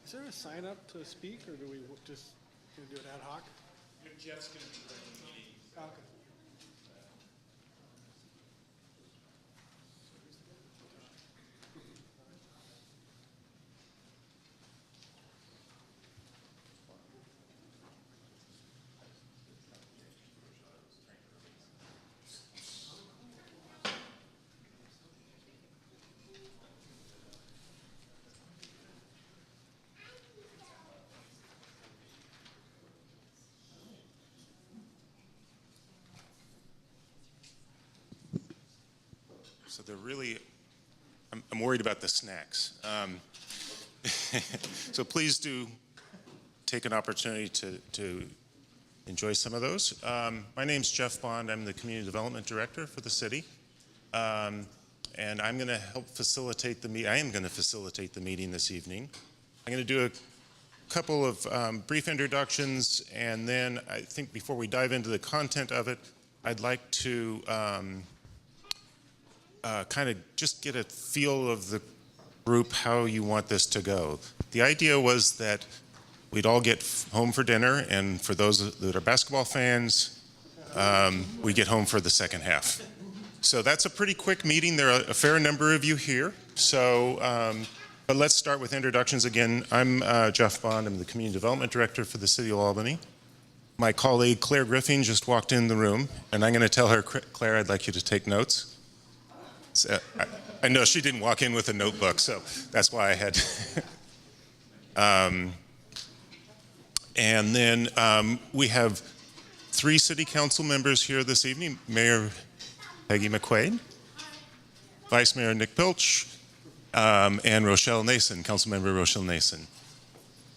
Is there a sign up to speak, or do we just gonna do it ad hoc? Jeff's going to be running the meeting. Okay. So they're really, I'm worried about the snacks. So please do take an opportunity to enjoy some of those. My name's Jeff Bond. I'm the Community Development Director for the city. And I'm going to help facilitate the meeting. I am going to facilitate the meeting this evening. I'm going to do a couple of brief introductions, and then I think before we dive into the content of it, I'd like to kind of just get a feel of the group, how you want this to go. The idea was that we'd all get home for dinner, and for those that are basketball fans, we get home for the second half. So that's a pretty quick meeting. There are a fair number of you here. So, but let's start with introductions again. I'm Jeff Bond. I'm the Community Development Director for the City of Albany. My colleague Claire Griffin just walked in the room, and I'm going to tell her, Claire, I'd like you to take notes. So, I know she didn't walk in with a notebook, so that's why I had. And then we have 3 city council members here this evening: Mayor Peggy McQuaid, Vice Mayor Nick Pilch, and Rochelle Nason, Councilmember Rochelle Nason.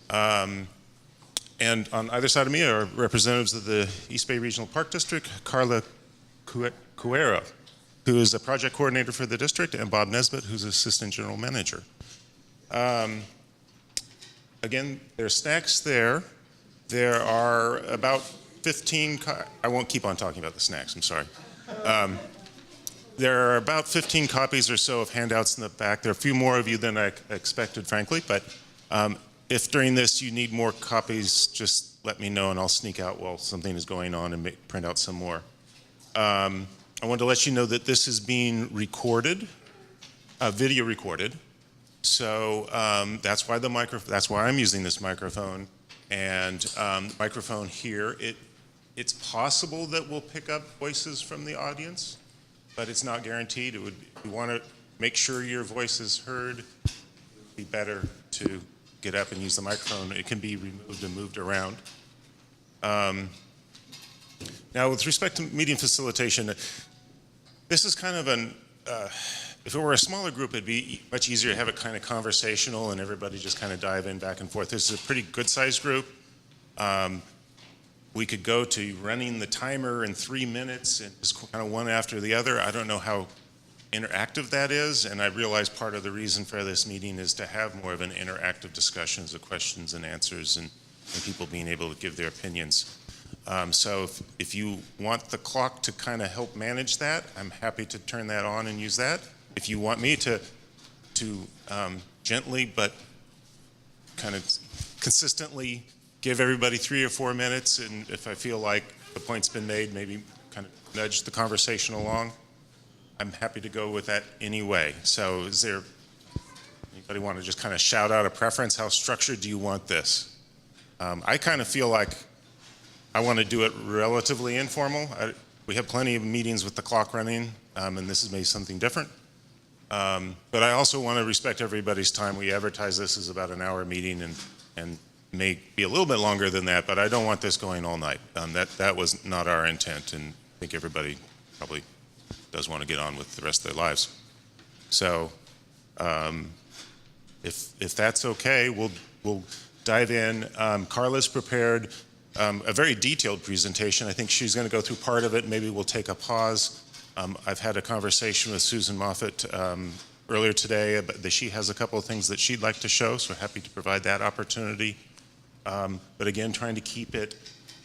And on either side of me are representatives of the East Bay Regional Park District, Carla Cuera, who is a project coordinator for the district, and Bob Nesbitt, who's Assistant General Manager. Again, there's snacks there. There are about 15, I won't keep on talking about the snacks, I'm sorry. There are about 15 copies or so of handouts in the back. There are a few more of you than I expected, frankly, but if during this you need more copies, just let me know and I'll sneak out while something is going on and print out some more. I want to let you know that this is being recorded, video recorded. So that's why that's why I'm using this microphone. And the microphone here, it's possible that we'll pick up voices from the audience, but it's not guaranteed. We want to make sure your voice is heard. It would be better to get up and use the microphone. It can be removed and moved around. Now, with respect to meeting facilitation, this is kind of an, if it were a smaller group, it'd be much easier to have it kind of conversational and everybody just kind of dive in back and forth. This is a pretty good-sized group. We could go to running the timer in 3 minutes and just kind of one after the other. I don't know how interactive that is, and I realize part of the reason for this meeting is to have more of an interactive discussions of questions and answers and people being able to give their opinions. So if you want the clock to kind of help manage that, I'm happy to turn that on and use that. If you want me to gently but kind of consistently give everybody 3 or 4 minutes, and if I feel like the point's been made, maybe kind of nudge the conversation along, I'm happy to go with that anyway. So is there anybody want to just kind of shout out a preference? How structured do you want this? I kind of feel like I want to do it relatively informal. We have plenty of meetings with the clock running, and this is maybe something different. But I also want to respect everybody's time. We advertise this as about an hour meeting and may be a little bit longer than that, but I don't want this going all night. That was not our intent, and I think everybody probably does want to get on with the rest of their lives. So if that's okay, we'll dive in. Carla's prepared a very detailed presentation. I think she's going to go through part of it. Maybe we'll take a pause. I've had a conversation with Susan Moffett earlier today that she has a couple of things that she'd like to show, so happy to provide that opportunity. But again, trying to keep it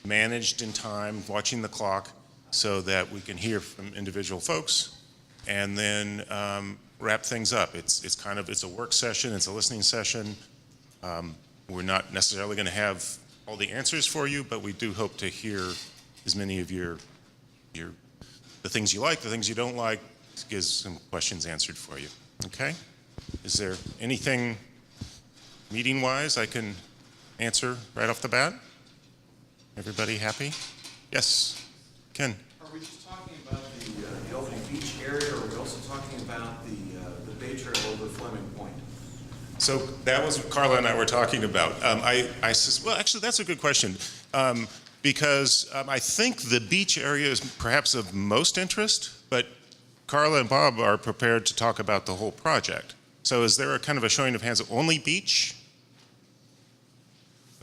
managed in time, watching the clock, so that we can hear from individual folks and then wrap things up. It's a work session, it's a listening session. We're not necessarily going to have all the answers for you, but we do hope to hear as many of the things you like, the things you don't like, to get some questions answered for you. Okay? Is there anything meeting-wise I can answer right off the bat? Everybody happy? Yes, Ken. Are we just talking about the Albany Beach area, or are we also talking about the Bay Trail over Fleming Point? So that was what Carla and I were talking about. Well, actually, that's a good question, because I think the beach area is perhaps of most interest, but Carla and Bob are prepared to talk about the whole project. So is there a kind of a showing of hands of only beach?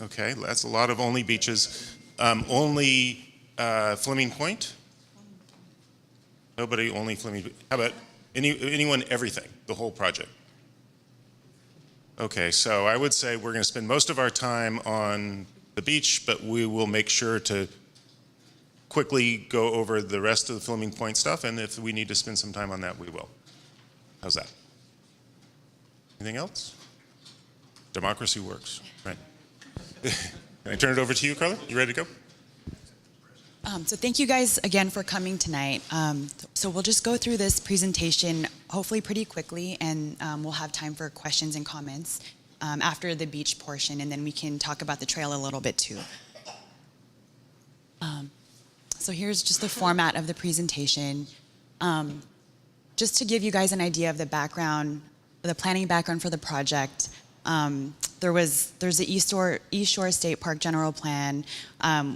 Okay, that's a lot of only beaches. Only Fleming Point? Nobody, only Fleming. How about anyone, everything, the whole project? Okay, so I would say we're going to spend most of our time on the beach, but we will make sure to quickly go over the rest of the Fleming Point stuff, and if we need to spend some time on that, we will. How's that? Anything else? Democracy works, right? Can I turn it over to you, Carla? You ready to go? So thank you guys again for coming tonight. So we'll just go through this presentation hopefully pretty quickly, and we'll have time for questions and comments after the beach portion, and then we can talk about the trail a little bit too. So here's just the format of the presentation. Just to give you guys an idea of the background, the planning background for the project. There's the Eastshore State Park General Plan.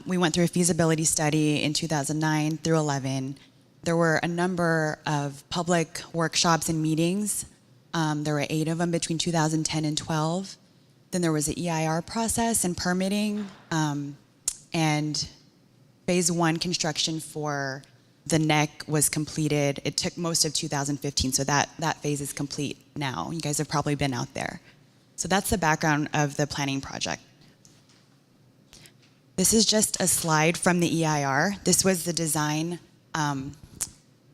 We went through a feasibility study in 2009 through 11. There were a number of public workshops and meetings. There were 8 of them between 2010 and 12. Then there was the EIR process and permitting, and phase 1 construction for the neck was completed. It took most of 2015, so that phase is complete now. You guys have probably been out there. So that's the background of the planning project. This is just a slide from the EIR. This was the design.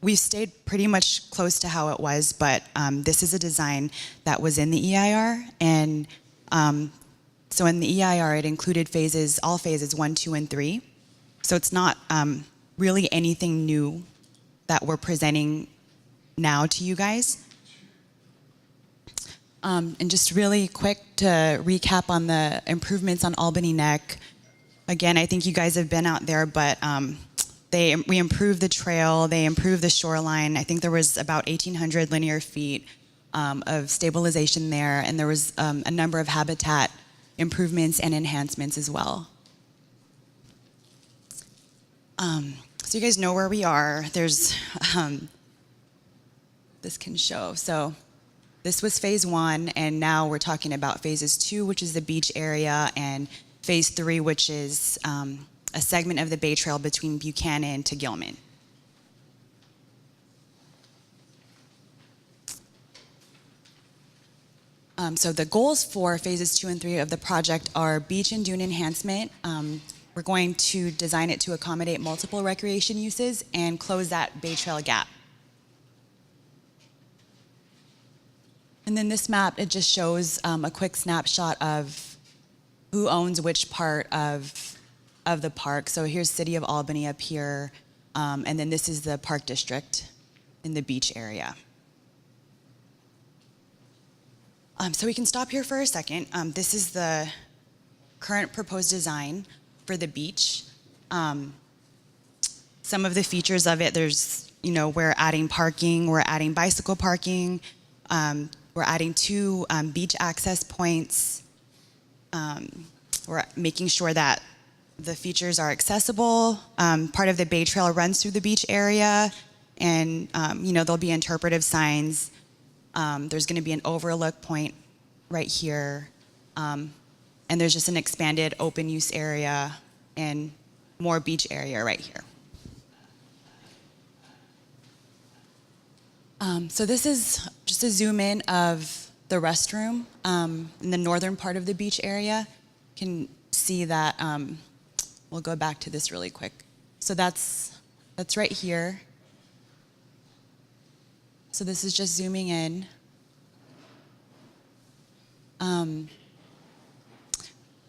We stayed pretty much close to how it was, but this is a design that was in the EIR. And so in the EIR, it included all phases 1, 2, and 3. So it's not really anything new that we're presenting now to you guys. And just really quick to recap on the improvements on Albany Neck. Again, I think you guys have been out there, but we improved the trail, they improved the shoreline. I think there was about 1,800 linear feet of stabilization there, and there was a number of habitat improvements and enhancements as well. So you guys know where we are. There's, this can show. So this was phase 1, and now we're talking about phases 2, which is the beach area, and phase 3, which is a segment of the Bay Trail between Buchanan to Gilman. So the goals for phases 2 and 3 of the project are beach and dune enhancement. We're going to design it to accommodate multiple recreation uses and close that Bay Trail gap. And then this map, it just shows a quick snapshot of who owns which part of the park. So here's City of Albany up here, and then this is the park district in the beach area. So we can stop here for a second. This is the current proposed design for the beach. Some of the features of it, we're adding parking, we're adding bicycle parking, we're adding 2 beach access points. We're making sure that the features are accessible. Part of the Bay Trail runs through the beach area, and there'll be interpretive signs. There's going to be an overlook point right here, and there's just an expanded open use area and more beach area right here. So this is just a zoom in of the restroom in the northern part of the beach area. You can see that, we'll go back to this really quick. So that's right here. So this is just zooming in.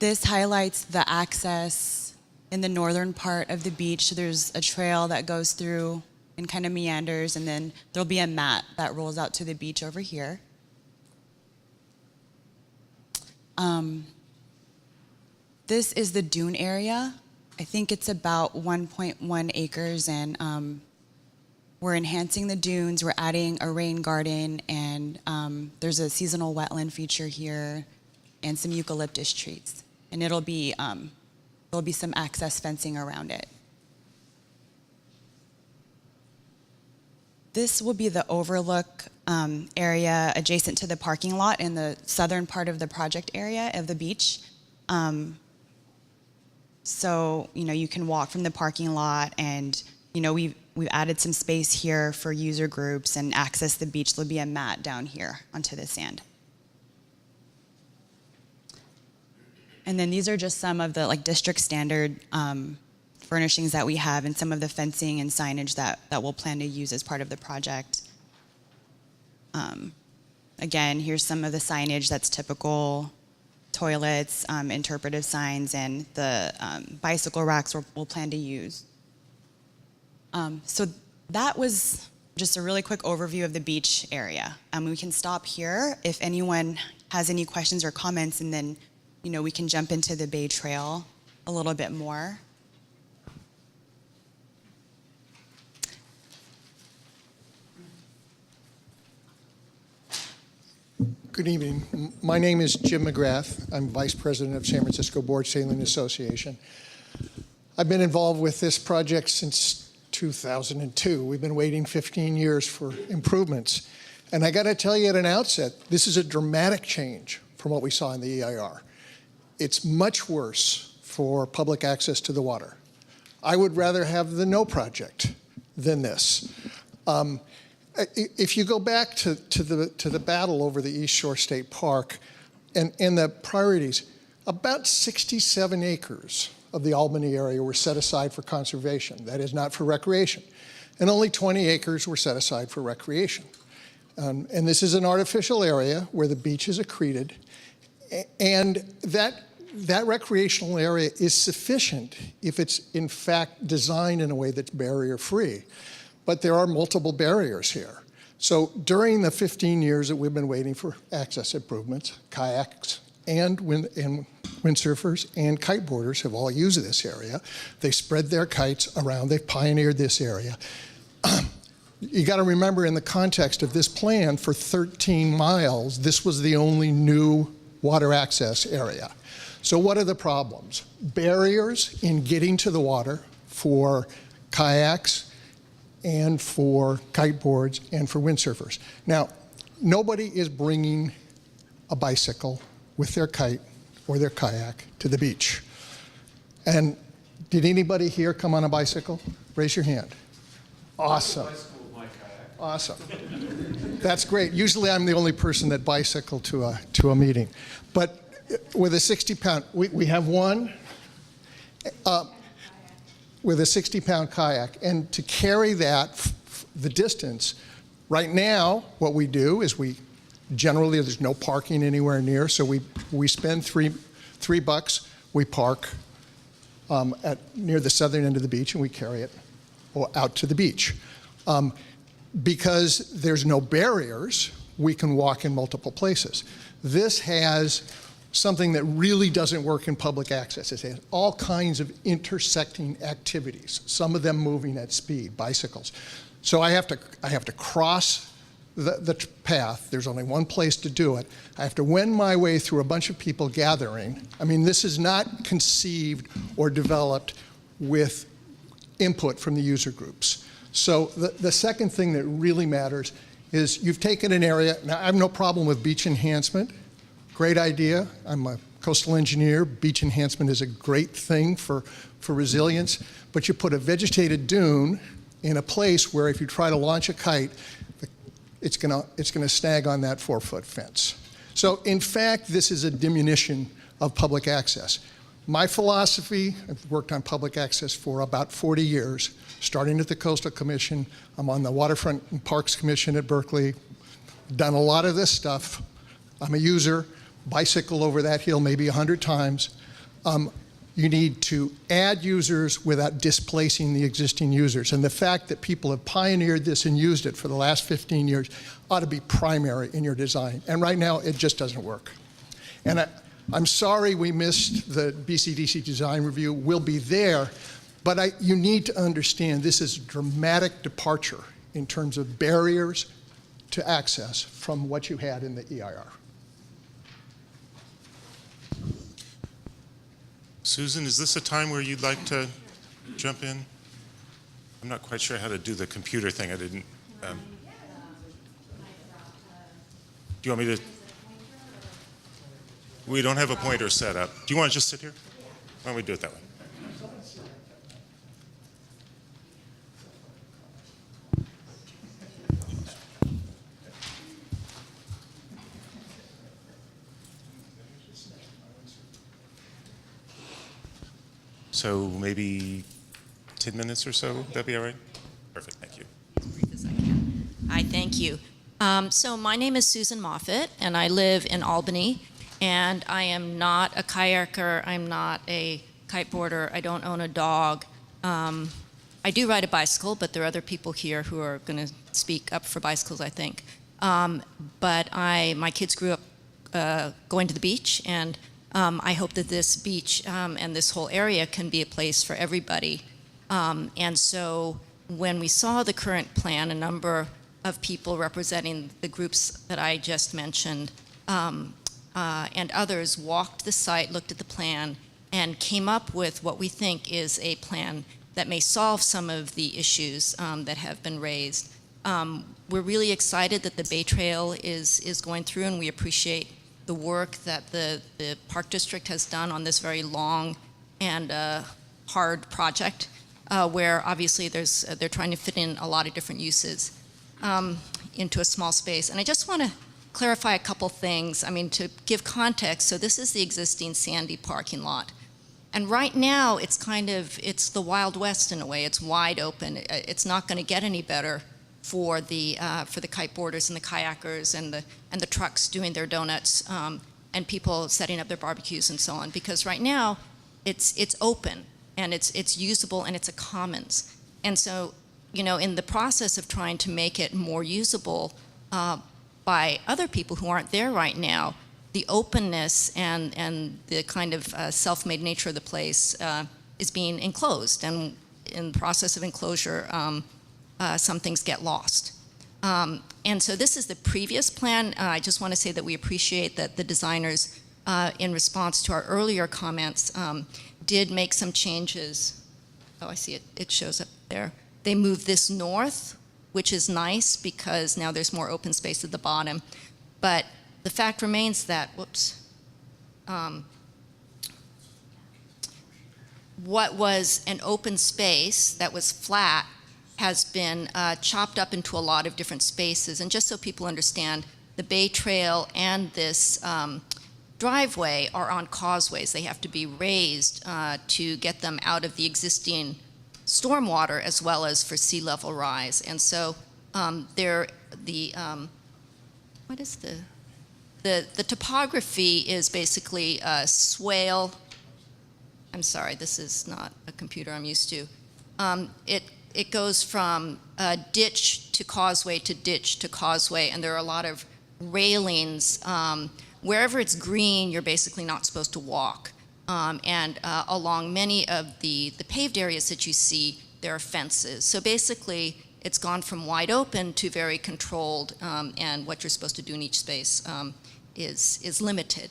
This highlights the access in the northern part of the beach. So there's a trail that goes through and kind of meanders, and then there'll be a mat that rolls out to the beach over here. This is the dune area. I think it's about 1.1 acres, and we're enhancing the dunes. We're adding a rain garden, and there's a seasonal wetland feature here, and some eucalyptus trees. And there'll be some access fencing around it. This will be the overlook area adjacent to the parking lot in the southern part of the project area of the beach. So, you can walk from the parking lot, and, we've added some space here for user groups and access the beach. There'll be a mat down here onto the sand. And then these are just some of the district standard furnishings that we have, and some of the fencing and signage that we'll plan to use as part of the project. Again, here's some of the signage that's typical: toilets, interpretive signs, and the bicycle racks we'll plan to use. So that was just a really quick overview of the beach area. We can stop here if anyone has any questions or comments, and then we can jump into the Bay Trail a little bit more. Good evening. My name is Jim McGrath. I'm Vice President of San Francisco Board Sailing Association. I've been involved with this project since 2002. We've been waiting 15 years for improvements. And I got to tell you at an outset, this is a dramatic change from what we saw in the EIR. It's much worse for public access to the water. I would rather have the no project than this. If you go back to the battle over the Eastshore State Park and the priorities, about 67 acres of the Albany area were set aside for conservation. That is, not for recreation. And only 20 acres were set aside for recreation. And this is an artificial area where the beach is accreted. And that recreational area is sufficient if it's in fact designed in a way that's barrier-free. But there are multiple barriers here. So during the 15 years that we've been waiting for access improvements, kayaks and windsurfers and kiteboarders have all used this area. They spread their kites around. They've pioneered this area. You got to remember, in the context of this plan, for 13 miles, this was the only new water access area. So what are the problems? Barriers in getting to the water for kayaks and for kiteboards and for windsurfers. Now, nobody is bringing a bicycle with their kite or their kayak to the beach. And did anybody here come on a bicycle? Raise your hand. Awesome. Awesome. That's great. Usually I'm the only person that bicycled to a meeting. But with a 60-pound, we have one with a 60-pound kayak. And to carry that the distance, right now what we do is generally there's no parking anywhere near, so we spend $3. We park near the southern end of the beach, and we carry it out to the beach. Because there's no barriers, we can walk in multiple places. This has something that really doesn't work in public access. It has all kinds of intersecting activities, some of them moving at speed, bicycles. So I have to cross the path. There's only one place to do it. I have to wend my way through a bunch of people gathering. I mean, this is not conceived or developed with input from the user groups. So the second thing that really matters is you've taken an area. Now, I have no problem with beach enhancement. Great idea. I'm a coastal engineer. Beach enhancement is a great thing for resilience. But you put a vegetated dune in a place where if you try to launch a kite, it's gonna snag on that 4-foot fence. So in fact, this is a diminution of public access. My philosophy, I've worked on public access for about 40 years, starting at the Coastal Commission. I'm on the Waterfront and Parks Commission at Berkeley. Done a lot of this stuff. I'm a user, bicycle over that hill maybe 100 times. You need to add users without displacing the existing users. And the fact that people have pioneered this and used it for the last 15 years ought to be primary in your design. And right now, it just doesn't work. And I'm sorry we missed the BCDC design review. We'll be there. But you need to understand this is a dramatic departure in terms of barriers to access from what you had in the EIR. Susan, is this a time where you'd like to jump in? I'm not quite sure how to do the computer thing. I didn't. Do you want me to? We don't have a pointer set up. Do you want to just sit here? Why don't we do it that way? So maybe 10 minutes or so, would that be all right? Perfect, thank you. As brief as I can. Hi, thank you. So my name is Susan Moffett, and I live in Albany, and I am not a kayaker, I'm not a kiteboarder, I don't own a dog. I do ride a bicycle, but there are other people here who are going to speak up for bicycles, I think. But my kids grew up going to the beach, and I hope that this beach and this whole area can be a place for everybody. And so when we saw the current plan, a number of people representing the groups that I just mentioned and others walked the site, looked at the plan, and came up with what we think is a plan that may solve some of the issues that have been raised. We're really excited that the Bay Trail is going through, and we appreciate the work that the Park District has done on this very long and hard project, where obviously they're trying to fit in a lot of different uses into a small space. And I just want to clarify a couple things. I mean, to give context, so this is the existing Sandy parking lot. And right now, it's the Wild West in a way. It's wide open. It's not going to get any better for the kiteboarders and the kayakers and the trucks doing their donuts and people setting up their barbecues and so on. Because right now, it's open and it's usable and it's a commons. And so, you know, in the process of trying to make it more usable by other people who aren't there right now, the openness and the kind of self-made nature of the place is being enclosed. And in the process of enclosure, some things get lost. And so this is the previous plan. I just want to say that we appreciate that the designers, in response to our earlier comments, did make some changes. Oh, I see it. It shows up there. They moved this north, which is nice because now there's more open space at the bottom. But the fact remains that, what was an open space that was flat has been chopped up into a lot of different spaces. And just so people understand, the Bay Trail and this driveway are on causeways. They have to be raised to get them out of the existing stormwater as well as for sea level rise. And so the topography is basically swale. I'm sorry, this is not a computer I'm used to. It goes from ditch to causeway to ditch to causeway, and there are a lot of railings. Wherever it's green, you're basically not supposed to walk. And along many of the paved areas that you see, there are fences. So basically, it's gone from wide open to very controlled, and what you're supposed to do in each space is limited.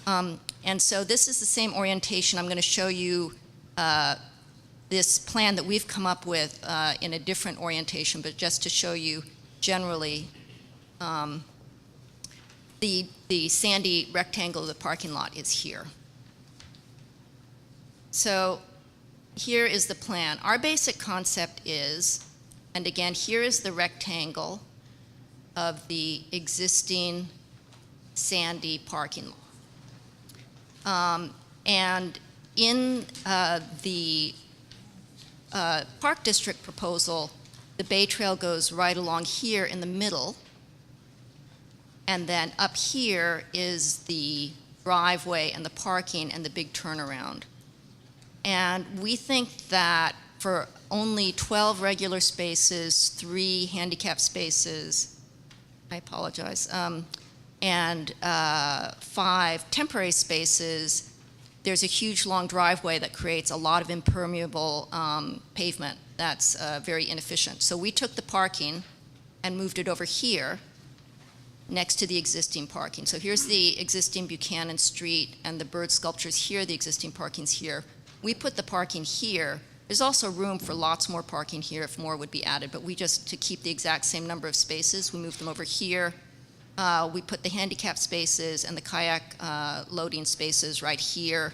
And so this is the same orientation. I'm going to show you this plan that we've come up with in a different orientation, but just to show you generally the sandy rectangle of the parking lot is here. So here is the plan. Our basic concept is, and again, here is the rectangle of the existing sandy parking lot. And in the Park District proposal, the Bay Trail goes right along here in the middle, and then up here is the driveway and the parking and the big turnaround. And we think that for only 12 regular spaces, 3 handicap spaces, I apologize, and 5 temporary spaces, there's a huge long driveway that creates a lot of impermeable pavement that's very inefficient. So we took the parking and moved it over here next to the existing parking. So here's the existing Buchanan Street and the bird sculptures here, the existing parking's here. We put the parking here. There's also room for lots more parking here if more would be added, but we just, to keep the exact same number of spaces, we moved them over here. We put the handicap spaces and the kayak loading spaces right here.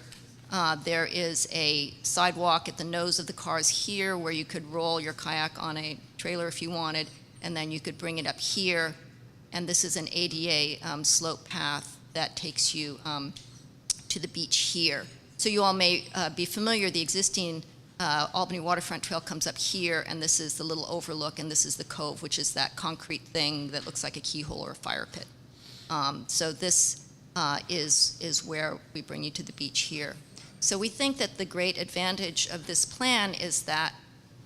There is a sidewalk at the nose of the cars here where you could roll your kayak on a trailer if you wanted, and then you could bring it up here. And this is an ADA slope path that takes you to the beach here. So you all may be familiar, the existing Albany Waterfront Trail comes up here, and this is the little overlook, and this is the cove, which is that concrete thing that looks like a keyhole or a fire pit. So this is where we bring you to the beach here. So we think that the great advantage of this plan is that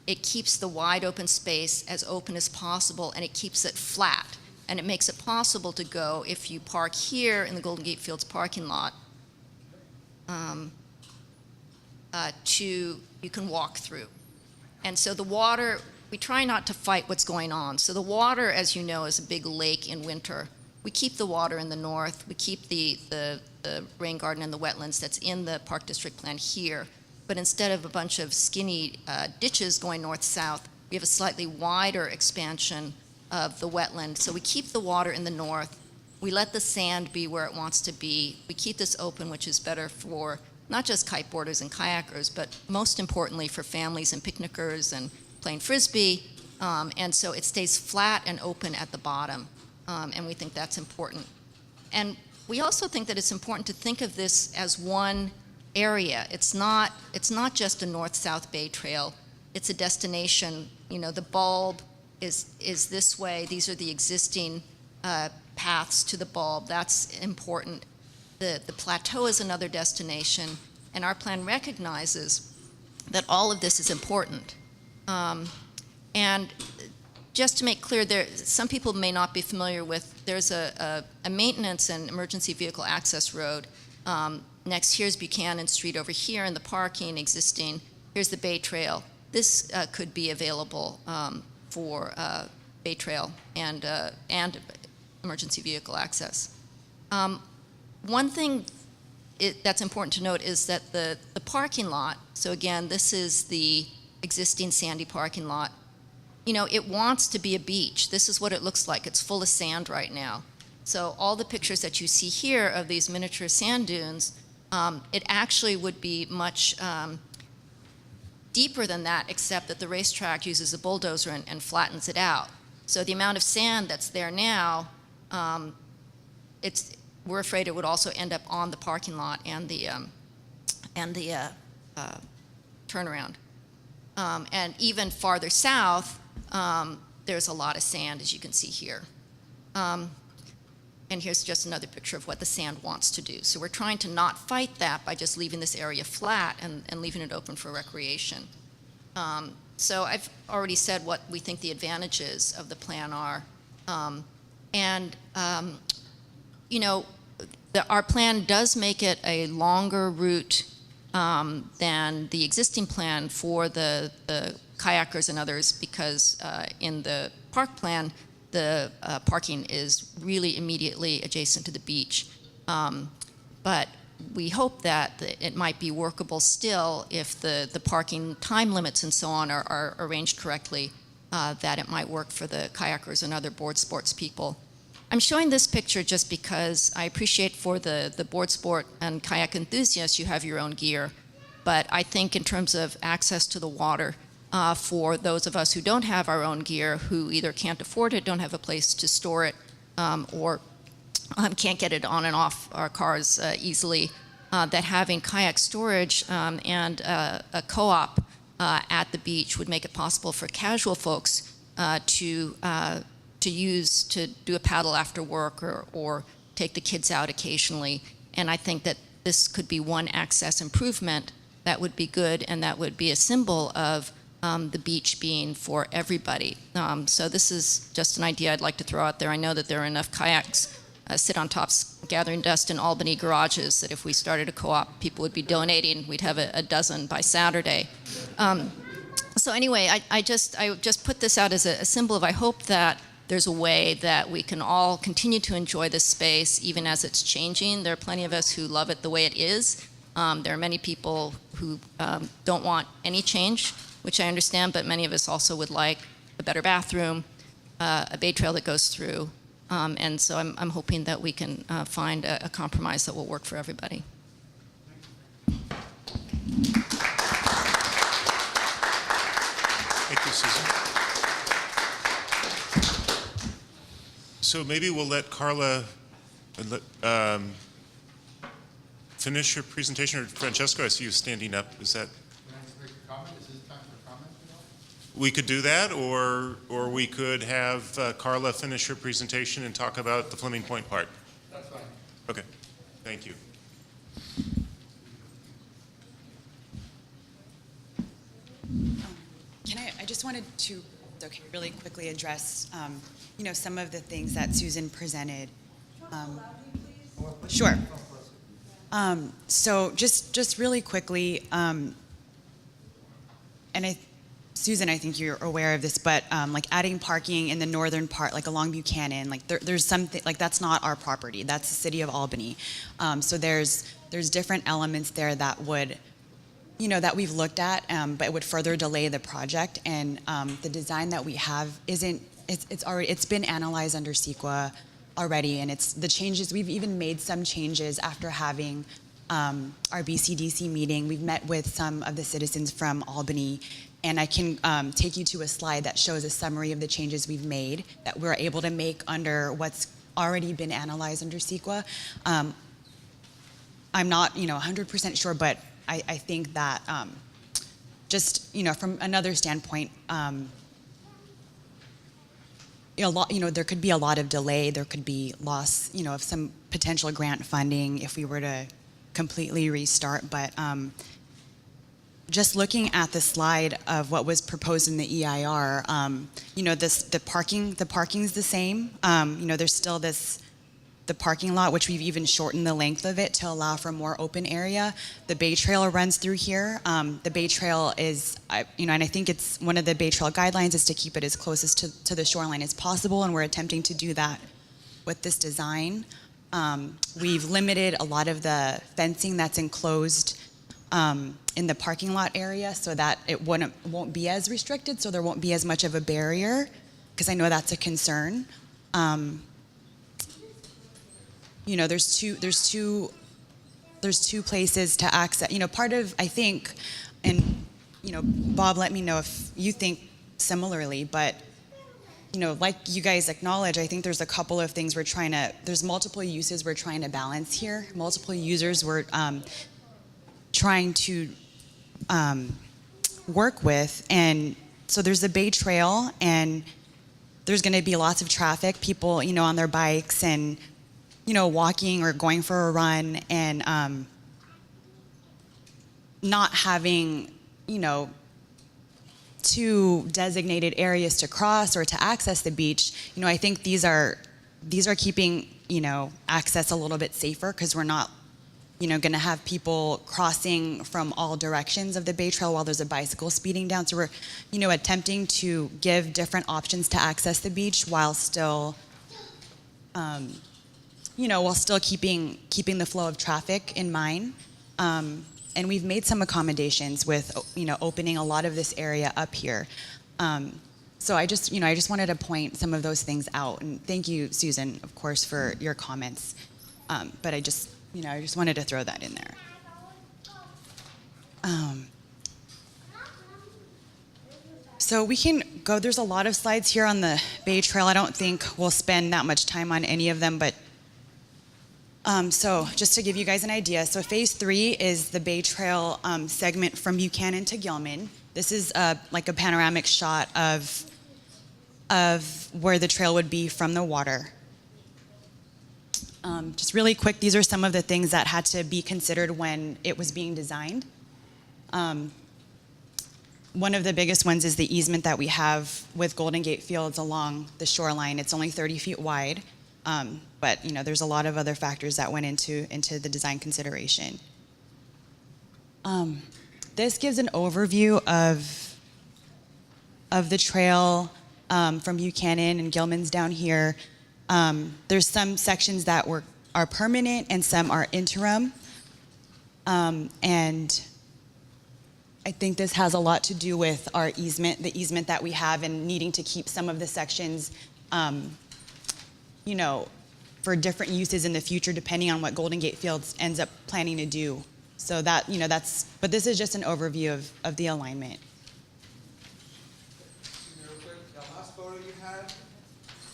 it keeps the wide open space as open as possible, and it keeps it flat. And it makes it possible to go, if you park here in the Golden Gate Fields parking lot, you can walk through. And so the water, we try not to fight what's going on. So the water, as you know, is a big lake in winter. We keep the water in the north. We keep the rain garden and the wetlands that's in the Park District Plan here. But instead of a bunch of skinny ditches going north-south, we have a slightly wider expansion of the wetland. So we keep the water in the north. We let the sand be where it wants to be. We keep this open, which is better for not just kiteboarders and kayakers, but most importantly for families and picnickers and playing Frisbee. And so it stays flat and open at the bottom. And we think that's important. And we also think that it's important to think of this as one area. It's not just a north-south Bay Trail. It's a destination. You know, the bulb is this way. These are the existing paths to the bulb. That's important. The plateau is another destination, and our plan recognizes that all of this is important. And just to make clear, some people may not be familiar with, there's a maintenance and emergency vehicle access road. Next, here's Buchanan Street over here, and the parking existing. Here's the Bay Trail. This could be available for Bay Trail and emergency vehicle access. One thing that's important to note is that the parking lot, so again, this is the existing sandy parking lot, you know, it wants to be a beach. This is what it looks like. It's full of sand right now. So all the pictures that you see here of these miniature sand dunes, it actually would be much deeper than that, except that the racetrack uses a bulldozer and flattens it out. So the amount of sand that's there now, we're afraid it would also end up on the parking lot and the turnaround. And even farther south, there's a lot of sand, as you can see here. And here's just another picture of what the sand wants to do. So we're trying to not fight that by just leaving this area flat and leaving it open for recreation. So I've already said what we think the advantages of the plan are. You know, our plan does make it a longer route than the existing plan for the kayakers and others, because in the park plan, the parking is really immediately adjacent to the beach. But we hope that it might be workable still if the parking time limits and so on are arranged correctly, that it might work for the kayakers and other board sports people. I'm showing this picture just because I appreciate for the board sport and kayak enthusiasts, you have your own gear. But I think in terms of access to the water, for those of us who don't have our own gear, who either can't afford it, don't have a place to store it, or can't get it on and off our cars easily, that having kayak storage and a co-op at the beach would make it possible for casual folks to do a paddle after work or take the kids out occasionally And I think that this could be one access improvement that would be good, and that would be a symbol of the beach being for everybody. So this is just an idea I'd like to throw out there. I know that there are enough kayaks sit on tops gathering dust in Albany garages that if we started a co-op, people would be donating. We'd have a dozen by Saturday. So anyway, I just put this out as a symbol of, I hope that there's a way that we can all continue to enjoy this space even as it's changing. There are plenty of us who love it the way it is. There are many people who don't want any change, which I understand, but many of us also would like a better bathroom, a bay trail that goes through. And so I'm hoping that we can find a compromise that will work for everybody. Thank you, Susan. So maybe we'll let Carla finish your presentation, or Francesco, I see you standing up. Is that? Can I make a comment? Is this time for comment? We could do that, or we could have Carla finish her presentation and talk about the Fleming Point part. That's fine. Okay, thank you. I just wanted to, really quickly address, some of the things that Susan presented. Sure. So just really quickly, and Susan, I think you're aware of this, but like adding parking in the northern part, like along Buchanan, like there's something, like that's not our property, that's the city of Albany. So there's different elements there that would, that we've looked at, but it would further delay the project. And the design that we have it's been analyzed under CEQA already, and it's the changes, we've even made some changes after having our BCDC meeting. We've met with some of the citizens from Albany, and I can take you to a slide that shows a summary of the changes we've made that we're able to make under what's already been analyzed under CEQA. I'm not, 100% sure, but I think that just, from another standpoint, there could be a lot of delay. There could be loss, of some potential grant funding if we were to completely restart. But just looking at the slide of what was proposed in the EIR, the parking's the same. There's still the parking lot, which we've even shortened the length of it to allow for more open area. The Bay Trail runs through here. The Bay Trail is, and I think it's one of the Bay Trail guidelines is to keep it as closest to the shoreline as possible, and we're attempting to do that with this design. We've limited a lot of the fencing that's enclosed in the parking lot area so that it won't be as restricted, so there won't be as much of a barrier, because I know that's a concern. There's two places to access. Part of, I think, and Bob, let me know if you think similarly, but like you guys acknowledge, I think there's a couple of things there's multiple uses we're trying to balance here, multiple users we're trying to work with. And so there's the Bay Trail, and there's going to be lots of traffic, people, on their bikes and walking or going for a run, and not having, two designated areas to cross or to access the beach. I think these are keeping, access a little bit safer, because we're not, going to have people crossing from all directions of the Bay Trail while there's a bicycle speeding down. So we're, attempting to give different options to access the beach while still, keeping the flow of traffic in mind. And we've made some accommodations with, opening a lot of this area up here. So I just wanted to point some of those things out. And thank you, Susan, of course, for your comments. But I just wanted to throw that in there. So we can go, there's a lot of slides here on the Bay Trail. I don't think we'll spend that much time on any of them, but so just to give you guys an idea, so phase 3 is the Bay Trail segment from Buchanan to Gilman. This is like a panoramic shot of where the trail would be from the water. Just really quick, these are some of the things that had to be considered when it was being designed. One of the biggest ones is the easement that we have with Golden Gate Fields along the shoreline. It's only 30 feet wide, but there's a lot of other factors that went into the design consideration. This gives an overview of the trail from Buchanan and Gilman's down here. There's some sections that are permanent and some are interim. And I think this has a lot to do with our easement, the easement that we have, and needing to keep some of the sections, for different uses in the future, depending on what Golden Gate Fields ends up planning to do. So that, but this is just an overview of the alignment. Real quick, the last photo you had,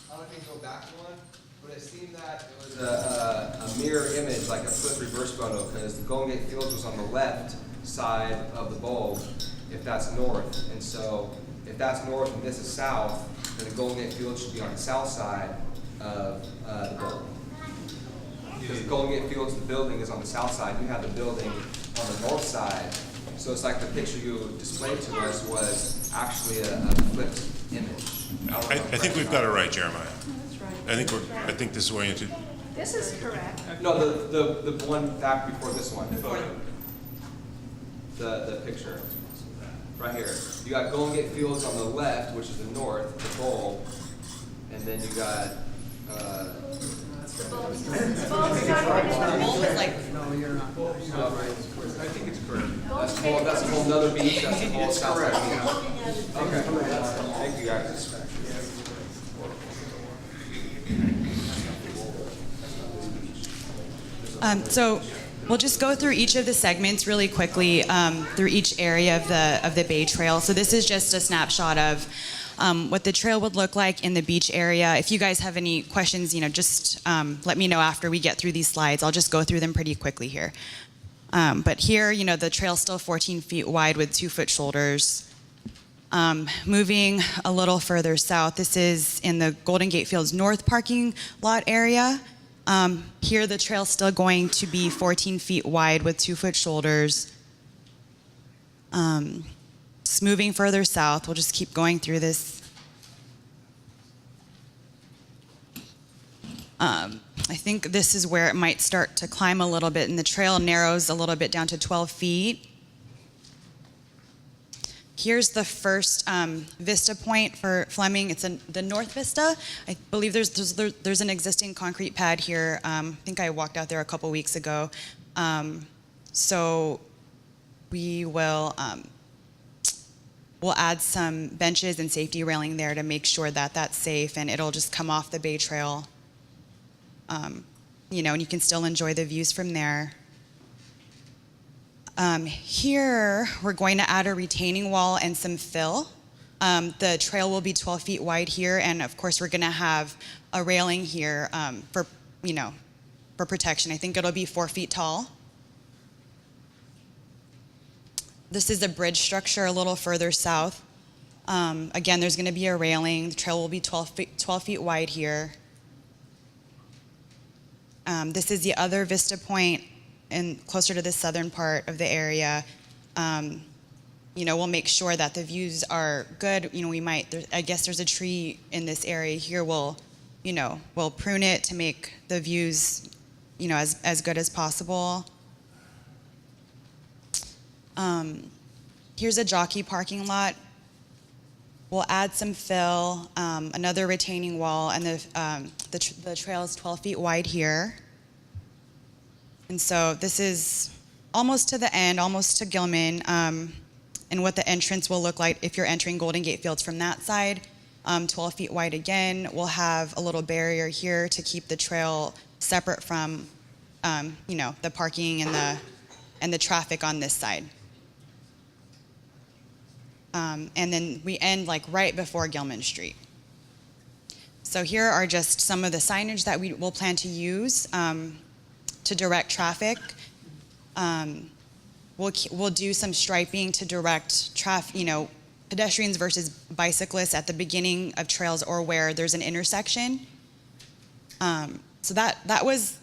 I don't know if you can go back one, but it seemed that it was a mirror image, like a flip reverse photo, because the Golden Gate Fields was on the left side of the bulb, if that's north. And so if that's north and this is south, then the Golden Gate Fields should be on the south side of the bulb. Because the Golden Gate Fields, the building is on the south side, you have the building on the north side. So it's like the picture you displayed to us was actually a flipped image. I think we've got it right, Jeremiah. That's right. I think this is oriented. This is correct. No, the one back before this one. The picture. Right here. You got Golden Gate Fields on the left, which is the north, the bulb, and then you got No, you're not. I think it's correct. That's a whole nother beach. That's a whole south side beach. Okay. Thank you guys. So we'll just go through each of the segments really quickly through each area of the Bay Trail. So this is just a snapshot of what the trail would look like in the beach area. If you guys have any questions, just let me know after we get through these slides. I'll just go through them pretty quickly here. But here, the trail's still 14 feet wide with 2-foot shoulders. Moving a little further south, this is in the Golden Gate Fields North parking lot area. Here, the trail's still going to be 14 feet wide with 2-foot shoulders. Just moving further south, we'll just keep going through this. I think this is where it might start to climb a little bit, and the trail narrows a little bit down to 12 feet. Here's the first vista point for Fleming. It's the North Vista. I believe there's an existing concrete pad here. I think I walked out there a couple weeks ago. So we will we'll add some benches and safety railing there to make sure that that's safe, and it'll just come off the Bay Trail. And you can still enjoy the views from there. Here, we're going to add a retaining wall and some fill. The trail will be 12 feet wide here, and of course, we're going to have a railing here for protection. I think it'll be 4 feet tall. This is a bridge structure a little further south. Again, there's going to be a railing. The trail will be 12 feet wide here. This is the other vista point and closer to the southern part of the area. We'll make sure that the views are good. I guess there's a tree in this area here. We'll prune it to make the views, as good as possible. Here's a jockey parking lot. We'll add some fill, another retaining wall, and the trail is 12 feet wide here. And so this is almost to the end, almost to Gilman, and what the entrance will look like if you're entering Golden Gate Fields from that side. 12 feet wide again. We'll have a little barrier here to keep the trail separate from, the parking and the traffic on this side. And then we end right before Gilman Street. So here are just some of the signage that we will plan to use to direct traffic. We'll do some striping to direct pedestrians versus bicyclists at the beginning of trails or where there's an intersection. So that was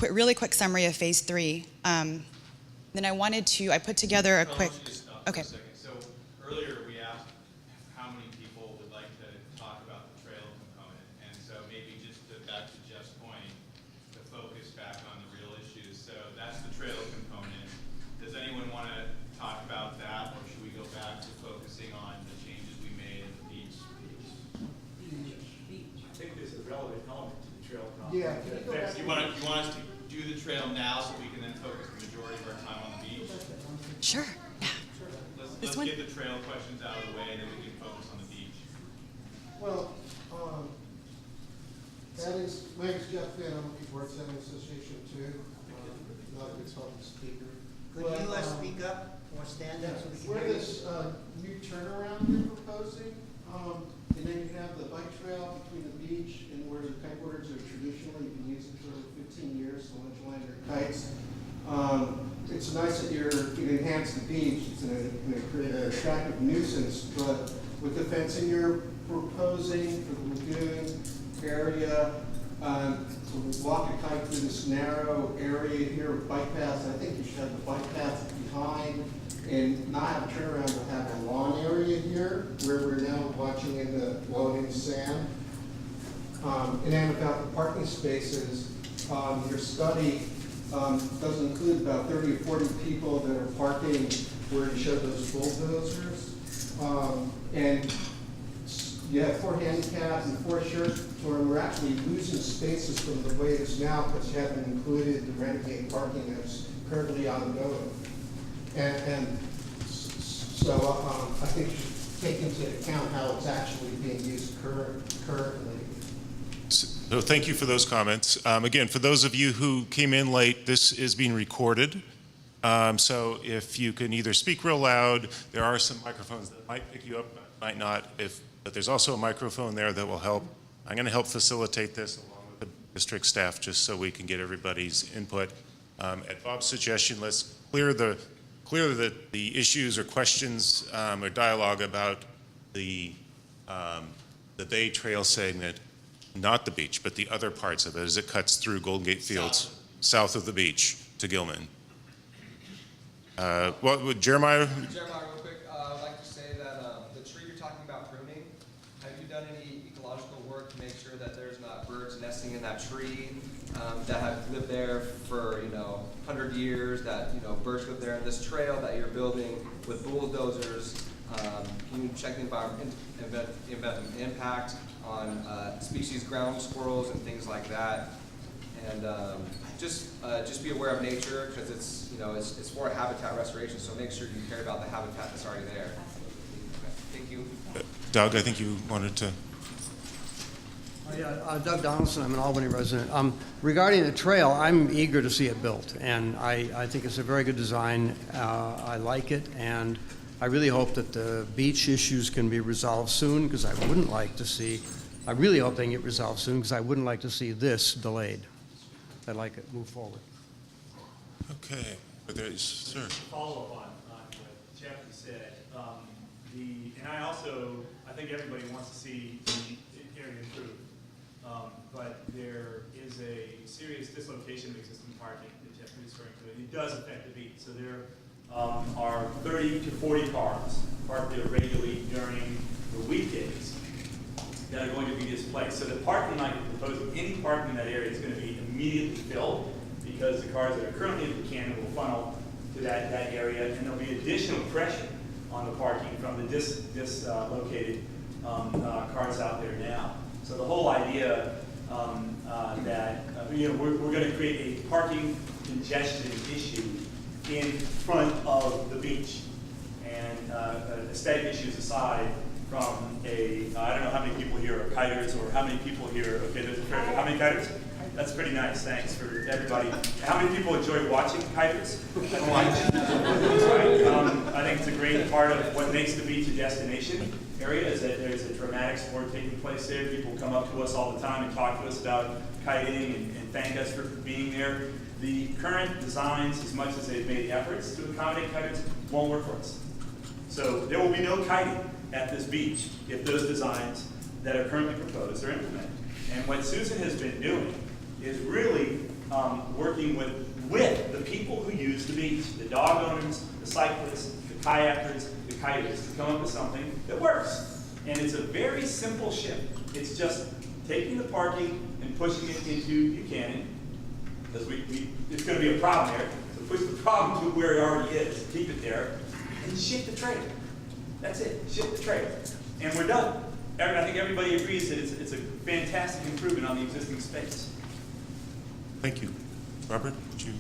really quick summary of phase 3. Then I put together a quick. Okay. For a second. So earlier we asked how many people would like to talk about the trail component, and so maybe just back to Jeff's point, to focus back on the real issues. So that's the trail component. Does anyone want to talk about that, or should we go back to focusing on the changes we made at the beach? I think there's a relevant element to the trail component. Yeah. You want us to do the trail now so we can then focus the majority of our time on the beach? Sure. Yeah. Let's get the trail questions out of the way, and then we can focus on the beach. Well, that is, my name is Jeff Finn, I'm with the Board Sailing Association too. Not a good public speaker. Could But, you speak up or stand up so we can Where hear you? this new turnaround you're proposing, and then you have the bike trail between the beach and where the kiteboarders are traditionally been using for 15 years, so much land their kites. It's nice that you can enhance the beach, it's going to create an attractive nuisance, but with the fencing you're proposing for the lagoon area, to walk a kite through this narrow area here with bike paths, I think you should have the bike paths behind and not have a turnaround, but have a lawn area here where we're now watching in the blowing sand. And then about the parking spaces, your study does include about 30 or 40 people that are parking where you showed those bulldozers. And you have 4 handicaps and 4 shirts, so we're actually losing spaces from the way it is now because you haven't included the renegade parking that's currently ongoing. And so I think you should take into account how it's actually being used currently. So thank you for those comments. Again, for those of you who came in late, this is being recorded. So if you can either speak real loud, there are some microphones that might pick you up, might not. But there's also a microphone there that will help. I'm going to help facilitate this along with the district staff just so we can get everybody's input. At Bob's suggestion, let's clear the issues or questions or dialogue about the Bay Trail segment, not the beach, but the other parts of it as it cuts through Golden Gate Fields, south of the beach to Gilman. Jeremiah? Jeremiah, real quick, I'd like to say that the tree you're talking about pruning, have you done any ecological work to make sure that there's not birds nesting in that tree that have lived there for 100 years, that birds live there in this trail that you're building with bulldozers? Can you check the environment impact on species, ground squirrels, and things like that? And just be aware of nature because it's for habitat restoration. So make sure you care about the habitat that's already there. Okay, thank you. Doug, I think you wanted to. Doug Donaldson, I'm an Albany resident. Regarding the trail, I'm eager to see it built, and I think it's a very good design. I like it, and I really hope that the beach issues can be resolved soon, because I really hope they can get resolved soon, because I wouldn't like to see this delayed. I'd like it move forward. Okay, sir. Follow up on what Jeff said. I think everybody wants to see the area improved. But there is a serious dislocation of existing parking that Jeff was referring to. It does affect the beach. So there are 30 to 40 cars parked there regularly during the weekdays that are going to be displaced. So the parking lot you're proposing, any parking in that area is going to be immediately filled because the cars that are currently in Buchanan will funnel to that area, and there'll be additional pressure on the parking from the dislocated cars out there now. So the whole idea that we're going to create a parking congestion issue in front of the beach, and aesthetic issues aside, from I don't know how many people here are kiters or how many people here. Okay, there's a fair. How many kiters? That's pretty nice. Thanks for everybody. How many people enjoy watching kiters? Right. I think it's a great part of what makes the beach a destination area is that there's a dramatic sport taking place there. People come up to us all the time and talk to us about kiting and thank us for being there. The current designs, as much as they've made efforts to accommodate kiters, won't work for us. So there will be no kiting at this beach if those designs that are currently proposed are implemented. And what Susan has been doing is really working with the people who use the beach, the dog owners, the cyclists, the kayakers, the kiters, to come up with something that works. And it's a very simple shift. It's just taking the parking and pushing it into Buchanan, because it's going to be a problem there. So push the problem to where it already is, keep it there, and shift the trailer. That's it, shift the trailer. And we're done. I think everybody agrees that it's a fantastic improvement on the existing space. Thank you. Robert, would you?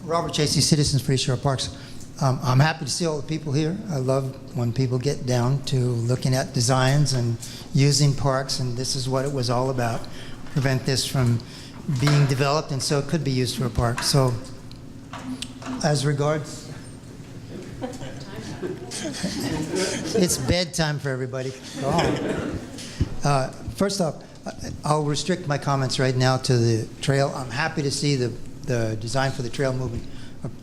Robert Chasey, Citizens for Eastshore Parks. I'm happy to see all the people here. I love when people get down to looking at designs and using parks, and this is what it was all about. Prevent this from being developed, and so it could be used for a park. So, as regards... It's bedtime for everybody. Go on. First off, I'll restrict my comments right now to the trail. I'm happy to see the design for the trail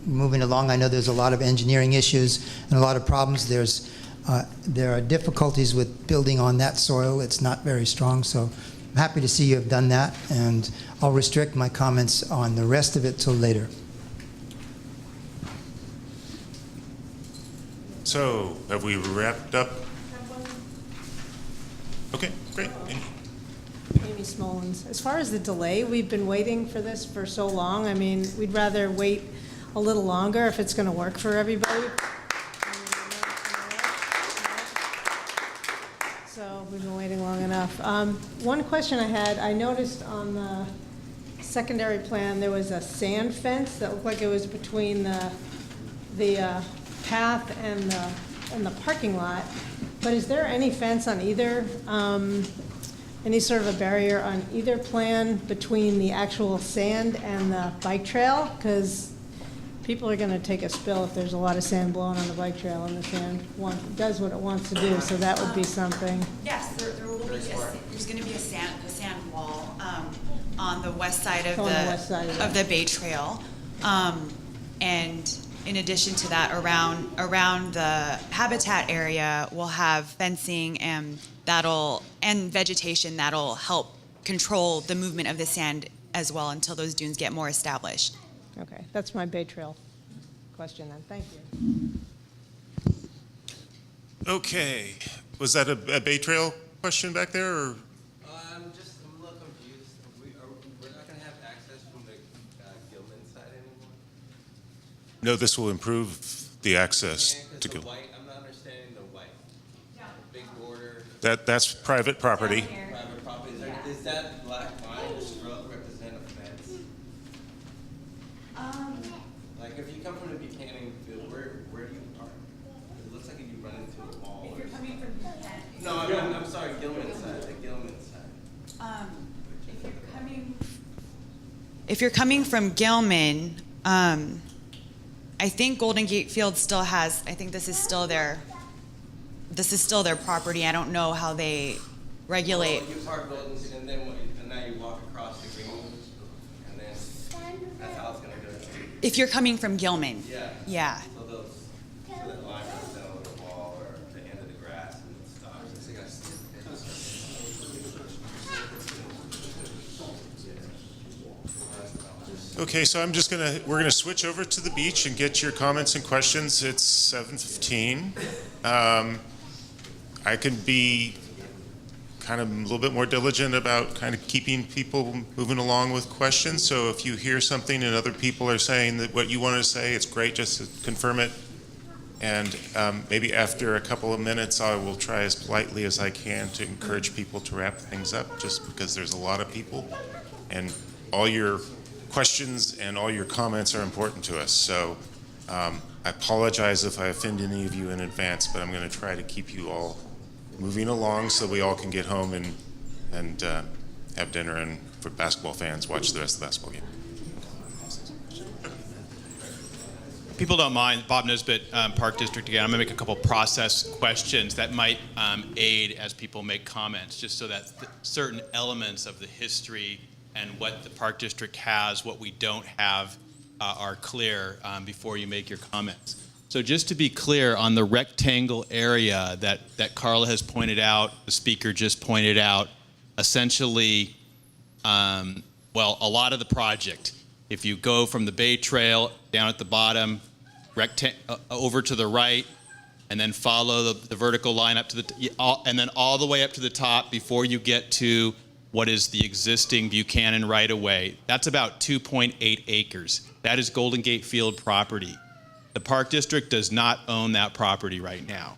moving along. I know there's a lot of engineering issues and a lot of problems. There are difficulties with building on that soil. It's not very strong, so I'm happy to see you have done that, and I'll restrict my comments on the rest of it till later. So, have we wrapped up? Okay, great. Amy Smolens. As far as the delay, we've been waiting for this for so long. I mean, we'd rather wait a little longer if it's going to work for everybody. So we've been waiting long enough. One question I had, I noticed on the secondary plan there was a sand fence that looked like it was between the path and the parking lot. But is there any fence on either, any sort of a barrier on either plan between the actual sand and the bike trail? Because people are going to take a spill if there's a lot of sand blowing on the bike trail and the sand does what it wants to do, so that would be something. Yes, there will be there's going to be a sand wall on the west side of the Bay Trail, and in addition to that, around the habitat area, we'll have fencing and vegetation that'll help control the movement of the sand as well until those dunes get more established. Okay, that's my Bay Trail question then. Thank you. Okay. Was that a Bay Trail question back there? Or? I'm a little confused. We're not going to have access from the Gilman side anymore? No, this will improve the access to the Gilman. white, I'm not understanding the white. Yeah. The big border. That's private property. Private property. Is that black line or stroke represent a fence? Like if you come from the Buchanan field, where do you park? It looks like if you run into a wall. If you're coming from Buchanan. No, I'm sorry, Gilman side, the Gilman side. If you're coming from Gilman, I think Golden Gate Field still has, I think this is still their property. I don't know how they regulate. You park Golden, and now you walk across the green, and then that's how it's going to go. If you're coming from Gilman. Yeah. Yeah. So that line runs down over the wall or the end of the grass and it stops. Okay, so we're gonna switch over to the beach and get your comments and questions. It's 7:15. I can be kind of a little bit more diligent about kind of keeping people moving along with questions. So if you hear something and other people are saying that what you want to say, it's great just to confirm it. And maybe after a couple of minutes, I will try as politely as I can to encourage people to wrap things up, just because there's a lot of people and all your questions and all your comments are important to us. So I apologize if I offend any of you in advance, but I'm going to try to keep you all moving along so we all can get home and have dinner, and for basketball fans, watch the rest of the basketball game. People don't mind, Bob Nisbet, Park District again. I'm going to make a couple process questions that might aid as people make comments, just so that certain elements of the history and what the Park District has, what we don't have, are clear before you make your comments. So just to be clear, on the rectangle area that Carla has pointed out, the speaker just pointed out, essentially Well, a lot of the project, if you go from the Bay Trail down at the bottom, over to the right, and then follow the vertical line up to and then all the way up to the top before you get to what is the existing Buchanan right-of-way. That's about 2.8 acres. That is Golden Gate Field property. The Park District does not own that property right now.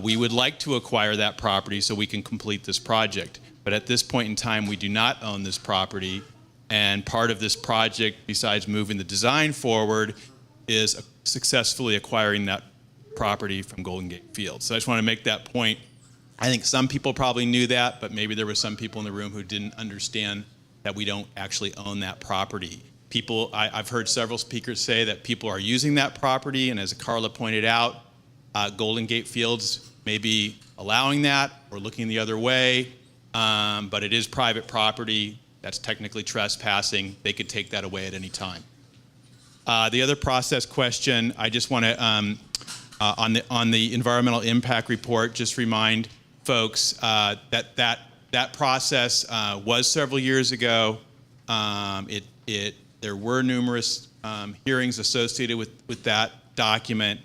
We would like to acquire that property so we can complete this project. But at this point in time, we do not own this property. And part of this project, besides moving the design forward, is successfully acquiring that property from Golden Gate Field. So I just want to make that point. I think some people probably knew that, but maybe there were some people in the room who didn't understand that we don't actually own that property. I've heard several speakers say that people are using that property, and as Carla pointed out, Golden Gate Fields may be allowing that or looking the other way, but it is private property. That's technically trespassing. They could take that away at any time. The other process question, I just want to, on the environmental impact report, just remind folks that process was several years ago. There were numerous hearings associated with that document.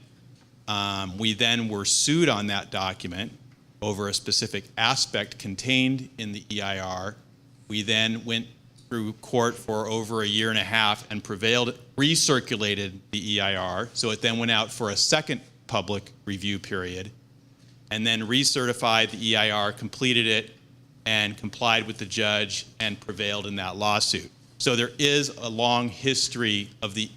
We then were sued on that document over a specific aspect contained in the EIR. We then went through court for over a year and a half and prevailed, recirculated the EIR. So it then went out for a second public review period, and then recertified the EIR, completed it, and complied with the judge and prevailed in that lawsuit. So there is a long history of the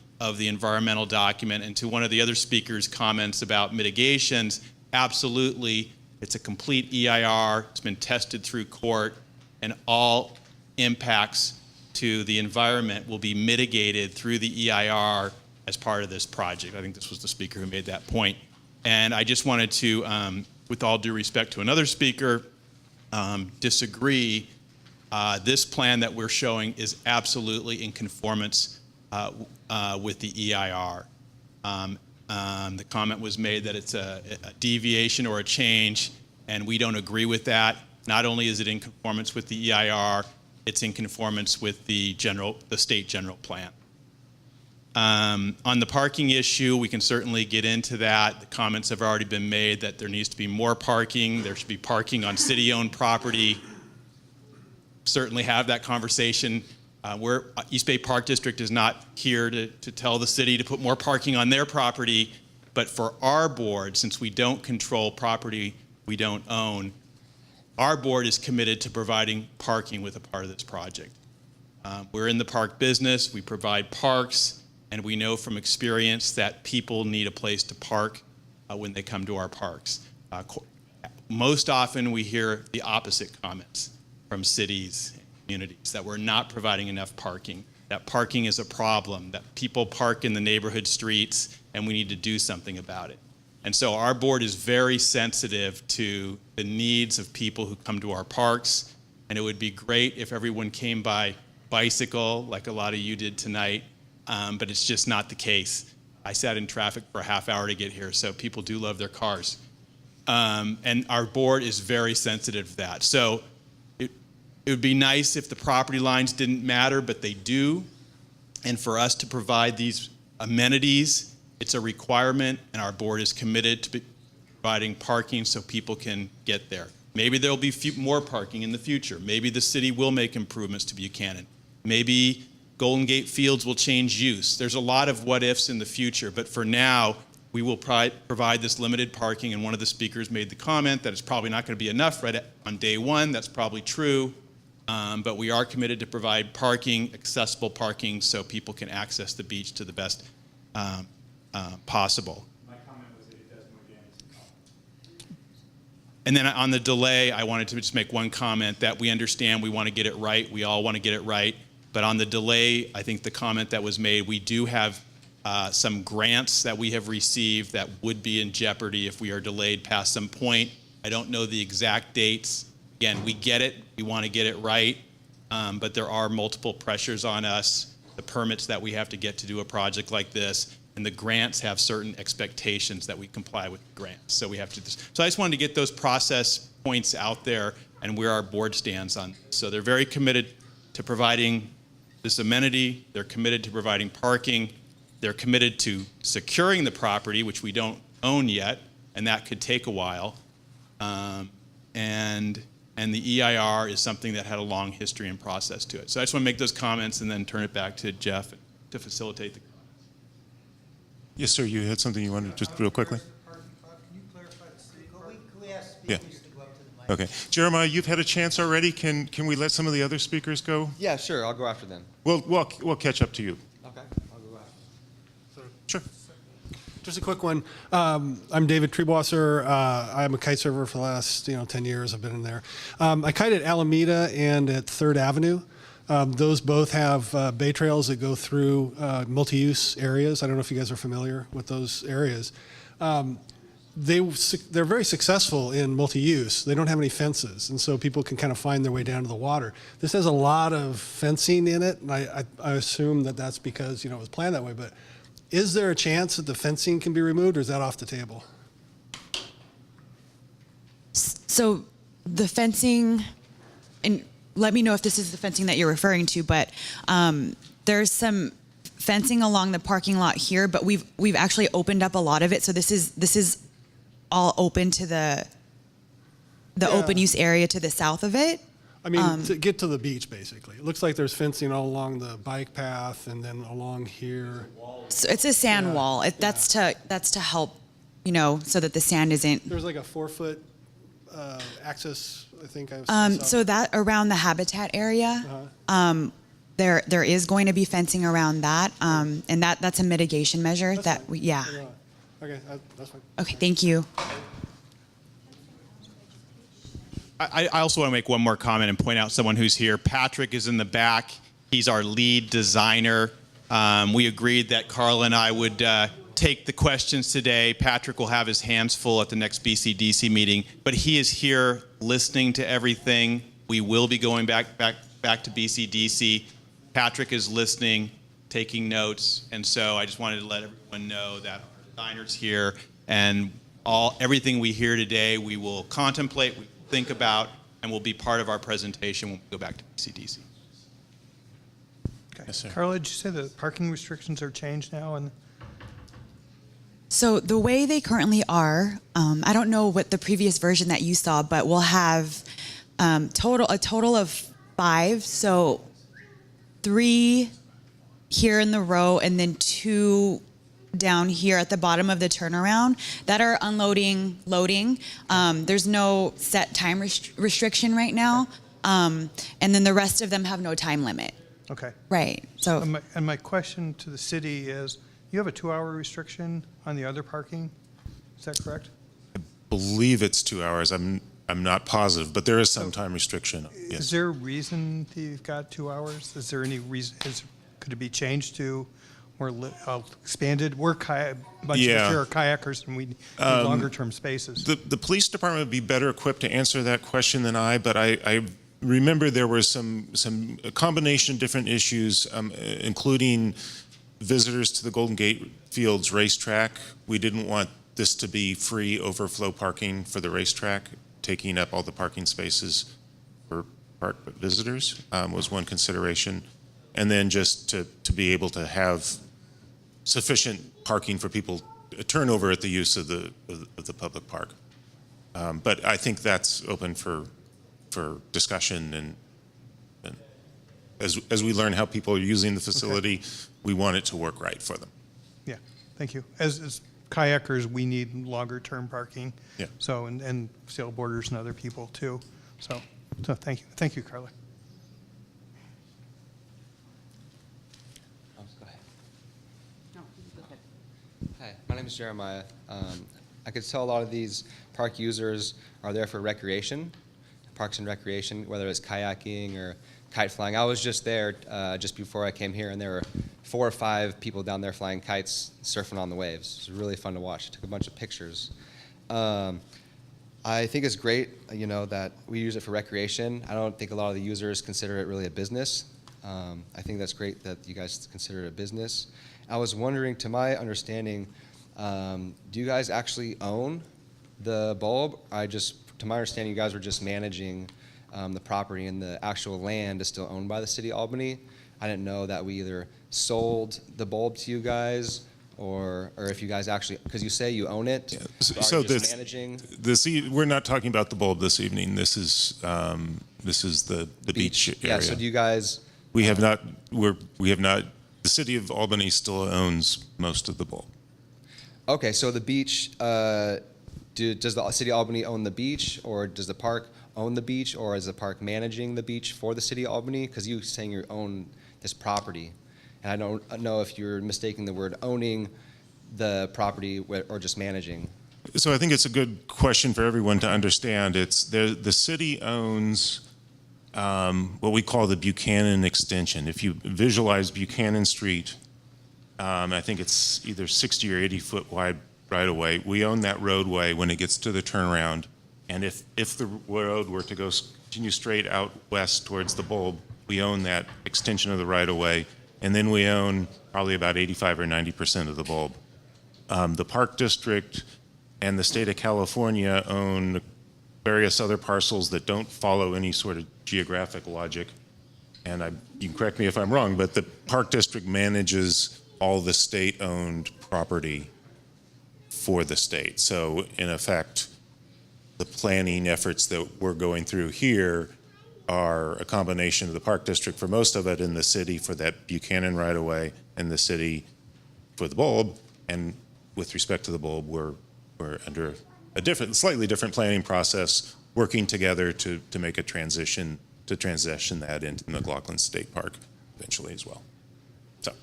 environmental document. And to one of the other speakers' comments about mitigations, absolutely, it's a complete EIR. It's been tested through court, and all impacts to the environment will be mitigated through the EIR as part of this project. I think this was the speaker who made that point. And I just wanted to, with all due respect to another speaker, disagree. This plan that we're showing is absolutely in conformance with the EIR. The comment was made that it's a deviation or a change, and we don't agree with that. Not only is it in conformance with the EIR, it's in conformance with the state general plan. On the parking issue, we can certainly get into that. The comments have already been made that there needs to be more parking. There should be parking on city-owned property. Certainly have that conversation. East Bay Park District is not here to tell the city to put more parking on their property, but for our board, since we don't control property we don't own, our board is committed to providing parking with a part of this project. We're in the park business, we provide parks, and we know from experience that people need a place to park when they come to our parks. Most often we hear the opposite comments from cities and communities, that we're not providing enough parking, that parking is a problem, that people park in the neighborhood streets, and we need to do something about it. And so our board is very sensitive to the needs of people who come to our parks, and it would be great if everyone came by bicycle, like a lot of you did tonight, but it's just not the case. I sat in traffic for a half hour to get here, so people do love their cars. And our board is very sensitive to that. So it would be nice if the property lines didn't matter, but they do. And for us to provide these amenities, it's a requirement, and our board is committed to providing parking so people can get there. Maybe there'll be more parking in the future. Maybe the city will make improvements to Buchanan. Maybe Golden Gate Fields will change use. There's a lot of what ifs in the future, but for now, we will provide this limited parking, and one of the speakers made the comment that it's probably not going to be enough right on day one. That's probably true, but we are committed to provide parking, accessible parking, so people can access the beach to the best possible. My comment was that it does more damage than harm. And then on the delay, I wanted to just make one comment that we understand we want to get it right. We all want to get it right. But on the delay, I think the comment that was made, we do have some grants that we have received that would be in jeopardy if we are delayed past some point. I don't know the exact dates. Again, we get it. We want to get it right. But there are multiple pressures on us, the permits that we have to get to do a project like this, and the grants have certain expectations that we comply with the grants. So we have to. So I just wanted to get those process points out there and where our board stands on this. So they're very committed to providing this amenity. They're committed to providing parking. They're committed to securing the property, which we don't own yet, and that could take a while. And the EIR is something that had a long history and process to it. So I just want to make those comments and then turn it back to Jeff to facilitate the. Yes, sir, you had something you wanted, just real quickly? Yeah. Okay. Jeremiah, you've had a chance already. Can we let some of the other speakers go? Yeah, sure, I'll go after them. We'll catch up to you. Okay, I'll go after. Sure. Just a quick one. I'm David Treebwasser. I'm a kite server for the last 10 years. I've been in there. I kite at Alameda and at 3rd Avenue. Those both have bay trails that go through multi-use areas. I don't know if you guys are familiar with those areas. They're very successful in multi-use. They don't have any fences, and so people can kind of find their way down to the water. This has a lot of fencing in it, and I assume that that's because it was planned that way. But is there a chance that the fencing can be removed, or is that off the table? So the fencing, and let me know if this is the fencing that you're referring to, but there's some fencing along the parking lot here, but we've actually opened up a lot of it. So this is all open to the open use area to the south of it. I mean, to get to the beach, basically. It looks like there's fencing all along the bike path and then along here. So it's a sand wall. That's to help, so that the sand isn't. There's like a 4-foot access, I think I saw. So that around the habitat area, there is going to be fencing around that, and that's a mitigation measure Okay, that's fine. Okay, thank you. I also want to make one more comment and point out someone who's here. Patrick is in the back. He's our lead designer. We agreed that Carla and I would take the questions today. Patrick will have his hands full at the next BCDC meeting, but he is here listening to everything. We will be going back to BCDC. Patrick is listening, taking notes, and so I just wanted to let everyone know that our designer's here, and everything we hear today, we will contemplate, we think about, and will be part of our presentation when we go back to BCDC. Okay. Yes, sir. Carla, did you say the parking restrictions are changed now? So the way they currently are, I don't know what the previous version that you saw, but we'll have a total of 5. So 3 here in the row, and then 2 down here at the bottom of the turnaround that are unloading, loading. There's no set time restriction right now, and then the rest of them have no time limit. Okay. Right. So. And my question to the city is, you have a 2-hour restriction on the other parking? Is that correct? I believe it's 2 hours. I'm not positive, but there is some time restriction. Yes. Is there a reason that you've got 2 hours? Is there any reason? Could it be changed to more expanded? We're a bunch of us here are kayakers, and we need longer-term spaces. The police department would be better equipped to answer that question than I, but I remember there were a combination of different issues, including visitors to the Golden Gate Fields racetrack. We didn't want this to be free overflow parking for the racetrack, taking up all the parking spaces for park visitors was one consideration. And then just to be able to have sufficient parking for people, turnover at the use of the public park. But I think that's open for discussion, and as we learn how people are using the facility, we want it to work right for them. Yeah, thank you. As kayakers, we need longer-term parking. Yeah. So, and sailboarders and other people too. So thank you. Thank you, Carla. Hi, my name is Jeremiah. I could tell a lot of these park users are there for recreation, parks and recreation, whether it's kayaking or kite flying. I was just there just before I came here, and there were 4 or 5 people down there flying kites, surfing on the waves. It was really fun to watch. I took a bunch of pictures. I think it's great, that we use it for recreation. I don't think a lot of the users consider it really a business. I think that's great that you guys consider it a business. I was wondering, to my understanding, do you guys actually own the bulb? To my understanding, you guys were just managing the property, and the actual land is still owned by the city of Albany. I didn't know that we either sold the bulb to you guys, or if you guys actually, because you say you own it. Yeah. So just managing? We're not talking about the bulb this evening. This is the beach area. Yeah. So do you guys? We have not. The city of Albany still owns most of the bulb. Okay. So the beach. Does the city of Albany own the beach, or does the park own the beach, or is the park managing the beach for the city of Albany? Because you're saying you own this property, and I don't know if you're mistaking the word owning the property or just managing. So I think it's a good question for everyone to understand. The city owns what we call the Buchanan extension. If you visualize Buchanan Street, I think it's either 60 or 80 foot wide right away. We own that roadway when it gets to the turnaround. And if the road were to continue straight out west towards the bulb, we own that extension of the right of way. And then we own probably about 85 or 90% of the bulb. The Park District and the state of California own various other parcels that don't follow any sort of geographic logic. And you can correct me if I'm wrong, but the Park District manages all the state-owned property for the state. So in effect, the planning efforts that we're going through here are a combination of the Park District for most of it, and the city for that Buchanan right-of-way, and the city for the bulb. And with respect to the bulb, we're under a slightly different planning process, working together to make a transition that into the McLaughlin State Park eventually as well. So,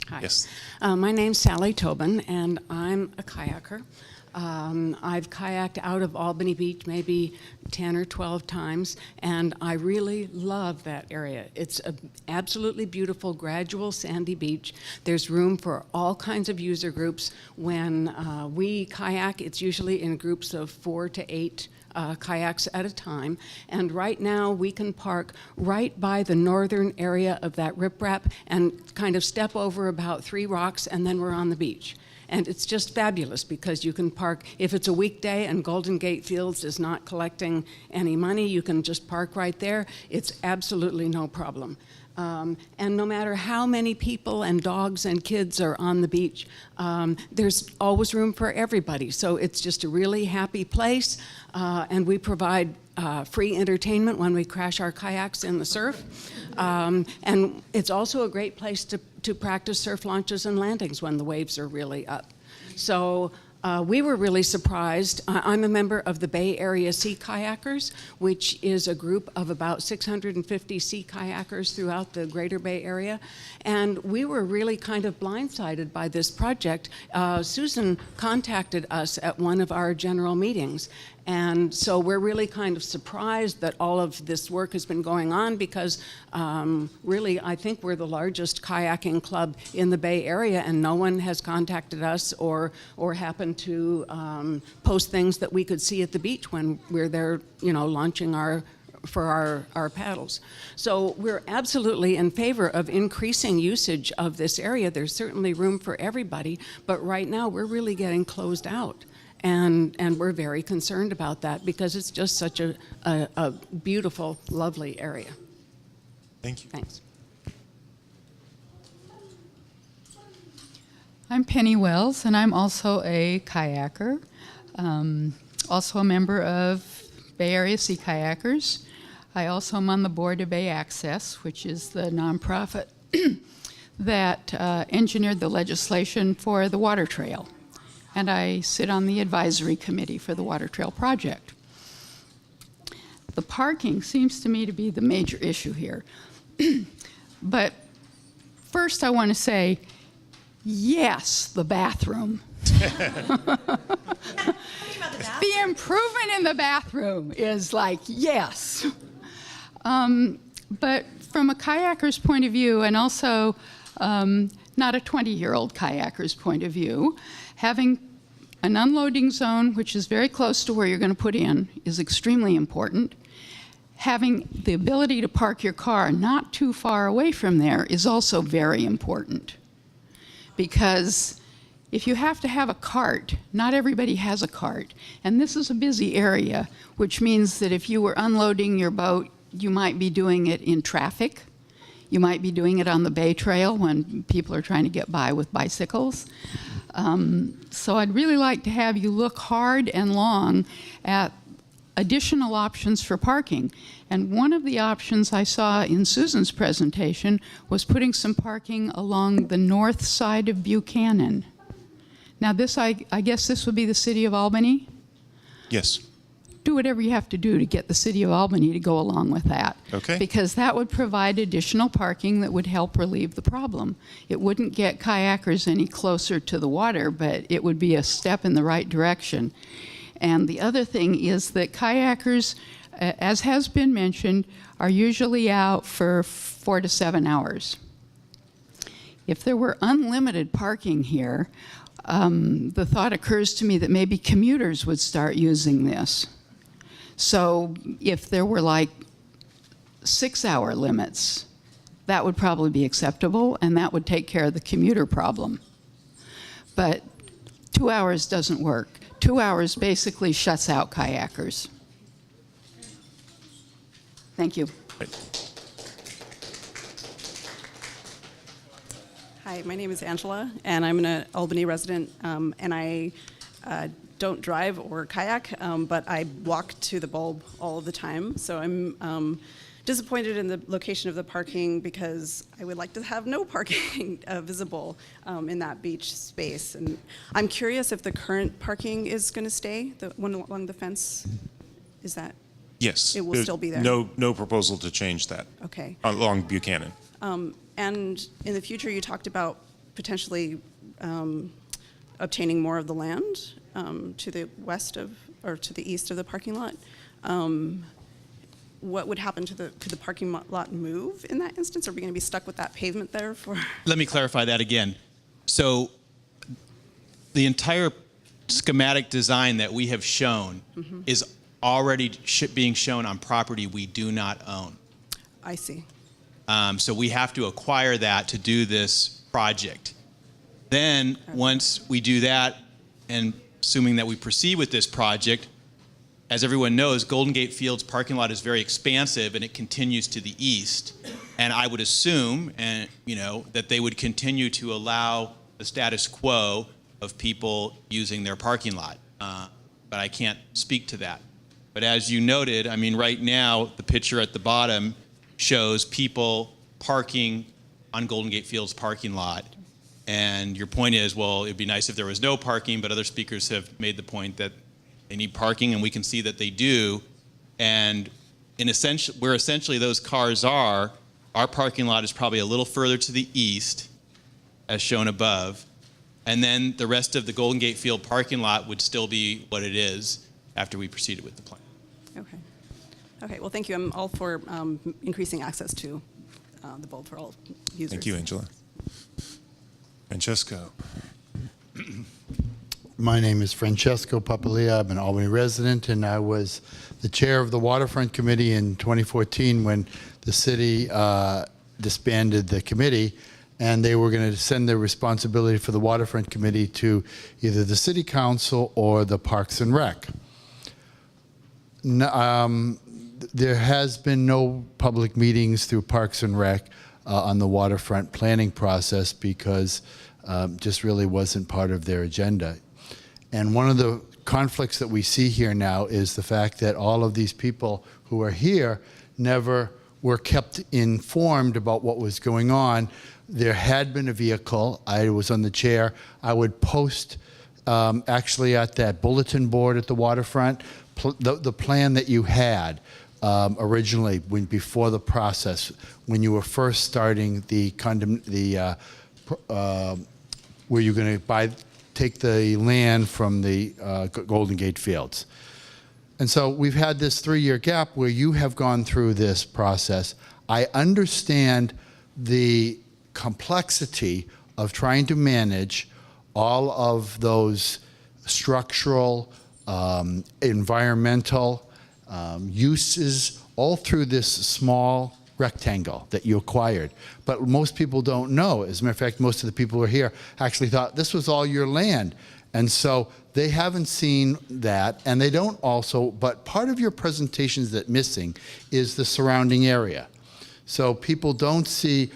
hi. Yes. My name's Sally Tobin, and I'm a kayaker. I've kayaked out of Albany Beach maybe 10 or 12 times, and I really love that area. It's an absolutely beautiful, gradual, sandy beach. There's room for all kinds of user groups. When we kayak, it's usually in groups of 4 to 8 kayaks at a time. And right now we can park right by the northern area of that riprap and kind of step over about 3 rocks, and then we're on the beach. And it's just fabulous because you can park, if it's a weekday and Golden Gate Fields is not collecting any money, you can just park right there. It's absolutely no problem. And no matter how many people and dogs and kids are on the beach, there's always room for everybody. So it's just a really happy place. And we provide free entertainment when we crash our kayaks in the surf. And it's also a great place to practice surf launches and landings when the waves are really up. So we were really surprised. I'm a member of the Bay Area Sea Kayakers, which is a group of about 650 sea kayakers throughout the greater Bay Area. And we were really kind of blindsided by this project. Susan contacted us at one of our general meetings. And so we're really kind of surprised that all of this work has been going on because really I think we're the largest kayaking club in the Bay Area, and no one has contacted us or happened to post things that we could see at the beach when we're there, you know, launching our paddles. So we're absolutely in favor of increasing usage of this area. There's certainly room for everybody, but right now we're really getting closed out. And we're very concerned about that because it's just such a beautiful, lovely area. Thank you. Thanks. I'm Penny Wells, and I'm also a kayaker, also a member of Bay Area Sea Kayakers. I also am on the board of Bay Access, which is the nonprofit that engineered the legislation for the water trail. And I sit on the advisory committee for the Water Trail project. The parking seems to me to be the major issue here. But first I want to say, yes, the bathroom. The improvement in the bathroom is like, yes. But from a kayaker's point of view, and also not a 20-year-old kayaker's point of view, having an unloading zone, which is very close to where you're going to put in, is extremely important. Having the ability to park your car not too far away from there is also very important. Because if you have to have a cart, not everybody has a cart. And this is a busy area, which means that if you were unloading your boat, you might be doing it in traffic. You might be doing it on the Bay Trail when people are trying to get by with bicycles. So I'd really like to have you look hard and long at additional options for parking. And one of the options I saw in Susan's presentation was putting some parking along the north side of Buchanan. Now this, I guess this would be the city of Albany? Yes. Do whatever you have to do to get the city of Albany to go along with that. Okay. Because that would provide additional parking that would help relieve the problem. It wouldn't get kayakers any closer to the water, but it would be a step in the right direction. And the other thing is that kayakers, as has been mentioned, are usually out for 4 to 7 hours. If there were unlimited parking here, the thought occurs to me that maybe commuters would start using this. So if there were like 6-hour limits, that would probably be acceptable, and that would take care of the commuter problem. But 2 hours doesn't work. 2 hours basically shuts out kayakers. Thank you. Hi, my name is Angela, and I'm an Albany resident, and I don't drive or kayak, but I walk to the bulb all of the time. So I'm disappointed in the location of the parking because I would like to have no parking visible in that beach space. And I'm curious if the current parking is going to stay, the one along the fence. Is that? Yes. It will There's still be there? No proposal to change that. Okay. Along Buchanan. And in the future, you talked about potentially obtaining more of the land to the west of, or to the east of the parking lot. What would happen to could the parking lot move in that instance? Are we going to be stuck with that pavement there for? Let me clarify that again. So the entire schematic design that we have shown is already being shown on property we do not own. I see. So we have to acquire that to do this project. Then once we do that, and assuming that we proceed with this project, as everyone knows, Golden Gate Field's parking lot is very expansive and it continues to the east. And I would assume, and that they would continue to allow the status quo of people using their parking lot. But I can't speak to that. But as you noted, I mean, right now, the picture at the bottom shows people parking on Golden Gate Field's parking lot. And your point is, well, it'd be nice if there was no parking, but other speakers have made the point that they need parking, and we can see that they do. And where essentially those cars are, our parking lot is probably a little further to the east, as shown above. And then the rest of the Golden Gate Field parking lot would still be what it is after we proceeded with the plan. Okay. Okay, well, thank you. I'm all for increasing access to the bulb for all users. Thank you, Angela. Francesco. My name is Francesco Papalia. I'm an Albany resident, and I was the chair of the Waterfront Committee in 2014 when the city disbanded the committee, and they were going to send the responsibility for the Waterfront Committee to either the City Council or the Parks and Rec. There has been no public meetings through Parks and Rec on the waterfront planning process because just really wasn't part of their agenda. And one of the conflicts that we see here now is the fact that all of these people who are here never were kept informed about what was going on. There had been a vehicle. I was on the chair. I would post actually at that bulletin board at the waterfront the plan that you had originally before the process when you were first starting where you're going to take the land from the Golden Gate Fields. And so we've had this 3-year gap where you have gone through this process. I understand the complexity of trying to manage all of those structural, environmental uses all through this small rectangle that you acquired. But most people don't know. As a matter of fact, most of the people who are here actually thought this was all your land. And so they haven't seen that, and they don't also, but part of your presentation that's missing is the surrounding area. So people don't see,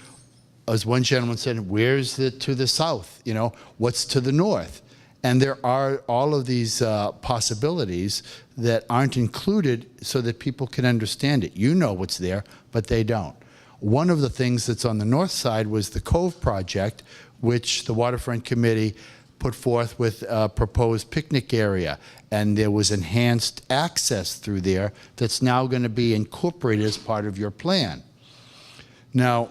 as one gentleman said, where's the to the south? You know, what's to the north? And there are all of these possibilities that aren't included so that people can understand it. You know what's there, but they don't. One of the things that's on the north side was the Cove project, which the Waterfront Committee put forth with a proposed picnic area. And there was enhanced access through there that's now going to be incorporated as part of your plan. Now,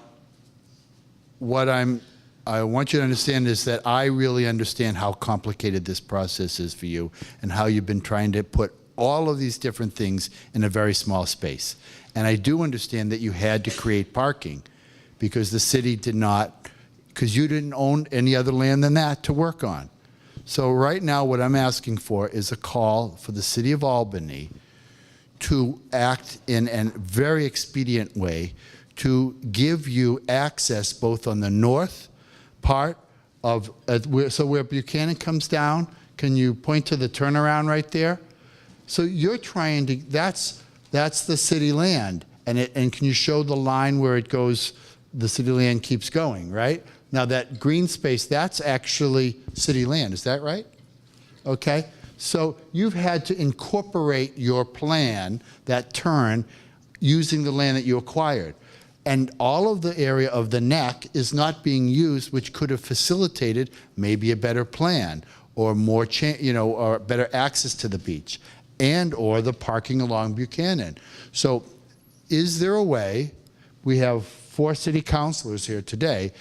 what I want you to understand is that I really understand how complicated this process is for you and how you've been trying to put all of these different things in a very small space. And I do understand that you had to create parking because the city did not, because you didn't own any other land than that to work on. So right now what I'm asking for is a call for the city of Albany to act in a very expedient way to give you access both on the north part of, so where Buchanan comes down, can you point to the turnaround right there? So you're trying to, that's the city land, and can you show the line where it goes, the city land keeps going, right? Now that green space, that's actually city land, is that right? Okay, so you've had to incorporate your plan, that turn, using the land that you acquired. And all of the area of the neck is not being used, which could have facilitated maybe a better plan or more, or better access to the beach and or the parking along Buchanan. So is there a way, we have 4 city councilors here today,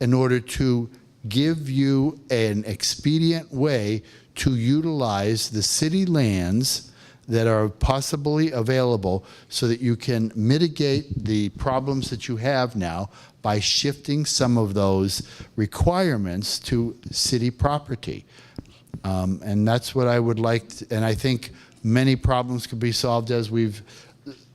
in order to give you an expedient way to utilize the city lands that are possibly available so that you can mitigate the problems that you have now by shifting some of those requirements to city property. And that's what I would like to, and I think many problems could be solved as we've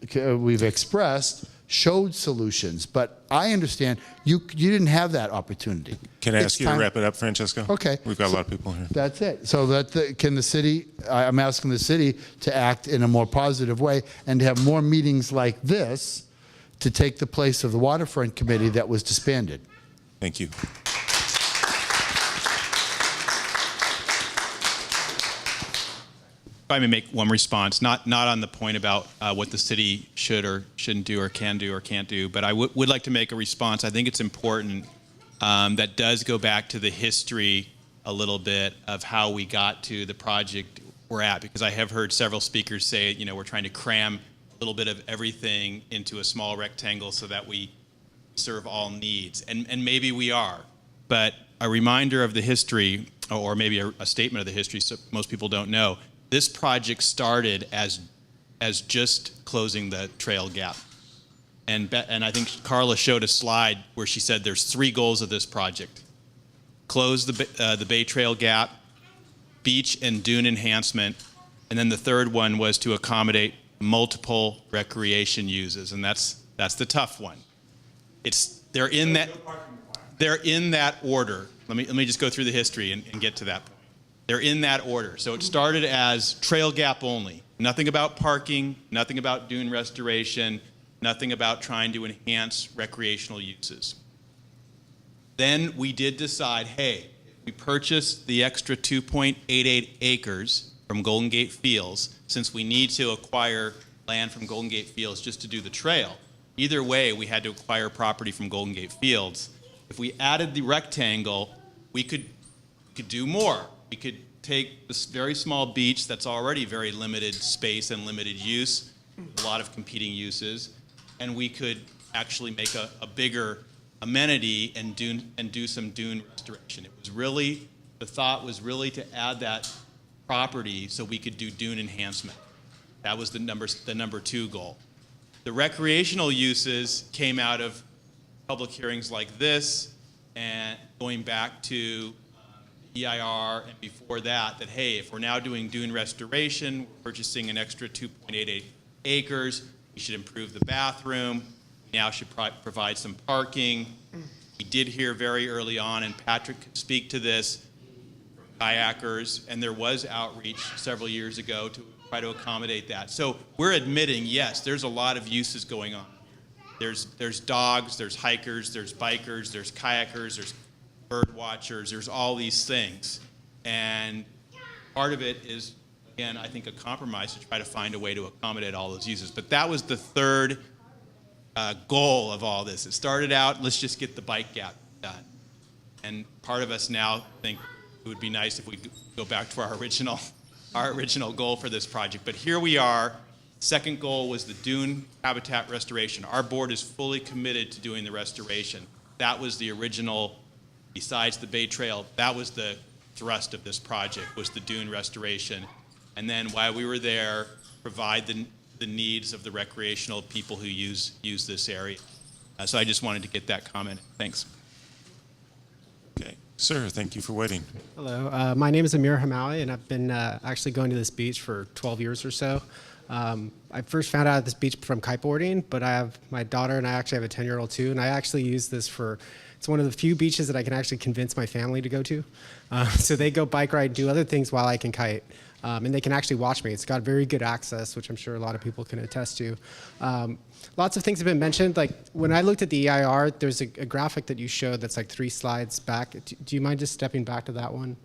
expressed, showed solutions. But I understand you didn't have that opportunity. Can I ask you to wrap it up, Francesco? Okay. We've got a lot of people here. That's it. So can the city, I'm asking the city to act in a more positive way and to have more meetings like this to take the place of the Waterfront Committee that was disbanded. Thank you. If I may make one response, not on the point about what the city should or shouldn't do or can do or can't do, but I would like to make a response. I think it's important that does go back to the history a little bit of how we got to the project we're at, because I have heard several speakers say, we're trying to cram a little bit of everything into a small rectangle so that we serve all needs, and maybe we are, but a reminder of the history, or maybe a statement of the history so most people don't know. This project started as just closing the trail gap. And I think Carla showed a slide where she said there's 3 goals of this project. Close the Bay Trail gap, beach and dune enhancement, and then the third one was to accommodate multiple recreation uses, and that's the tough one. They're in that order. Let me just go through the history and get to that point. They're in that order. So it started as trail gap only. Nothing about parking, nothing about dune restoration, nothing about trying to enhance recreational uses. Then we did decide, hey, if we purchase the extra 2.88 acres from Golden Gate Fields, since we need to acquire land from Golden Gate Fields just to do the trail, either way we had to acquire property from Golden Gate Fields. If we added the rectangle, we could do more. We could take this very small beach that's already very limited space and limited use, a lot of competing uses, and we could actually make a bigger amenity and do some dune restoration. The thought was really to add that property so we could do dune enhancement. That was the number 2 goal. The recreational uses came out of public hearings like this and going back to EIR and before that, hey, if we're now doing dune restoration, we're purchasing an extra 2.88 acres, we should improve the bathroom, we now should provide some parking. We did hear very early on, and Patrick could speak to this, from kayakers, and there was outreach several years ago to try to accommodate that. So we're admitting, yes, there's a lot of uses going on. There's dogs, there's hikers, there's bikers, there's kayakers, there's bird watchers, there's all these things. And part of it is, again, I think a compromise to try to find a way to accommodate all those uses. But that was the third goal of all this. It started out, let's just get the bike gap done. And part of us now think it would be nice if we could go back to our original goal for this project. But here we are. Second goal was the dune habitat restoration. Our board is fully committed to doing the restoration. That was the original, besides the Bay Trail, that was the thrust of this project, was the dune restoration. And then while we were there, provide the needs of the recreational people who use this area. So I just wanted to get that comment. Thanks. Okay. Sir, thank you for waiting. Hello, my name is Amir Hamawi, and I've been actually going to this beach for 12 years or so. I first found out this beach from kiteboarding, but I have my daughter and I actually have a 10-year-old too, and I actually use this it's one of the few beaches that I can actually convince my family to go to. So they go bike ride, do other things while I can kite. And they can actually watch me. It's got very good access, which I'm sure a lot of people can attest to. Lots of things have been mentioned. Like when I looked at the EIR, there's a graphic that you showed that's like 3 slides back. Do you mind just stepping back to that one?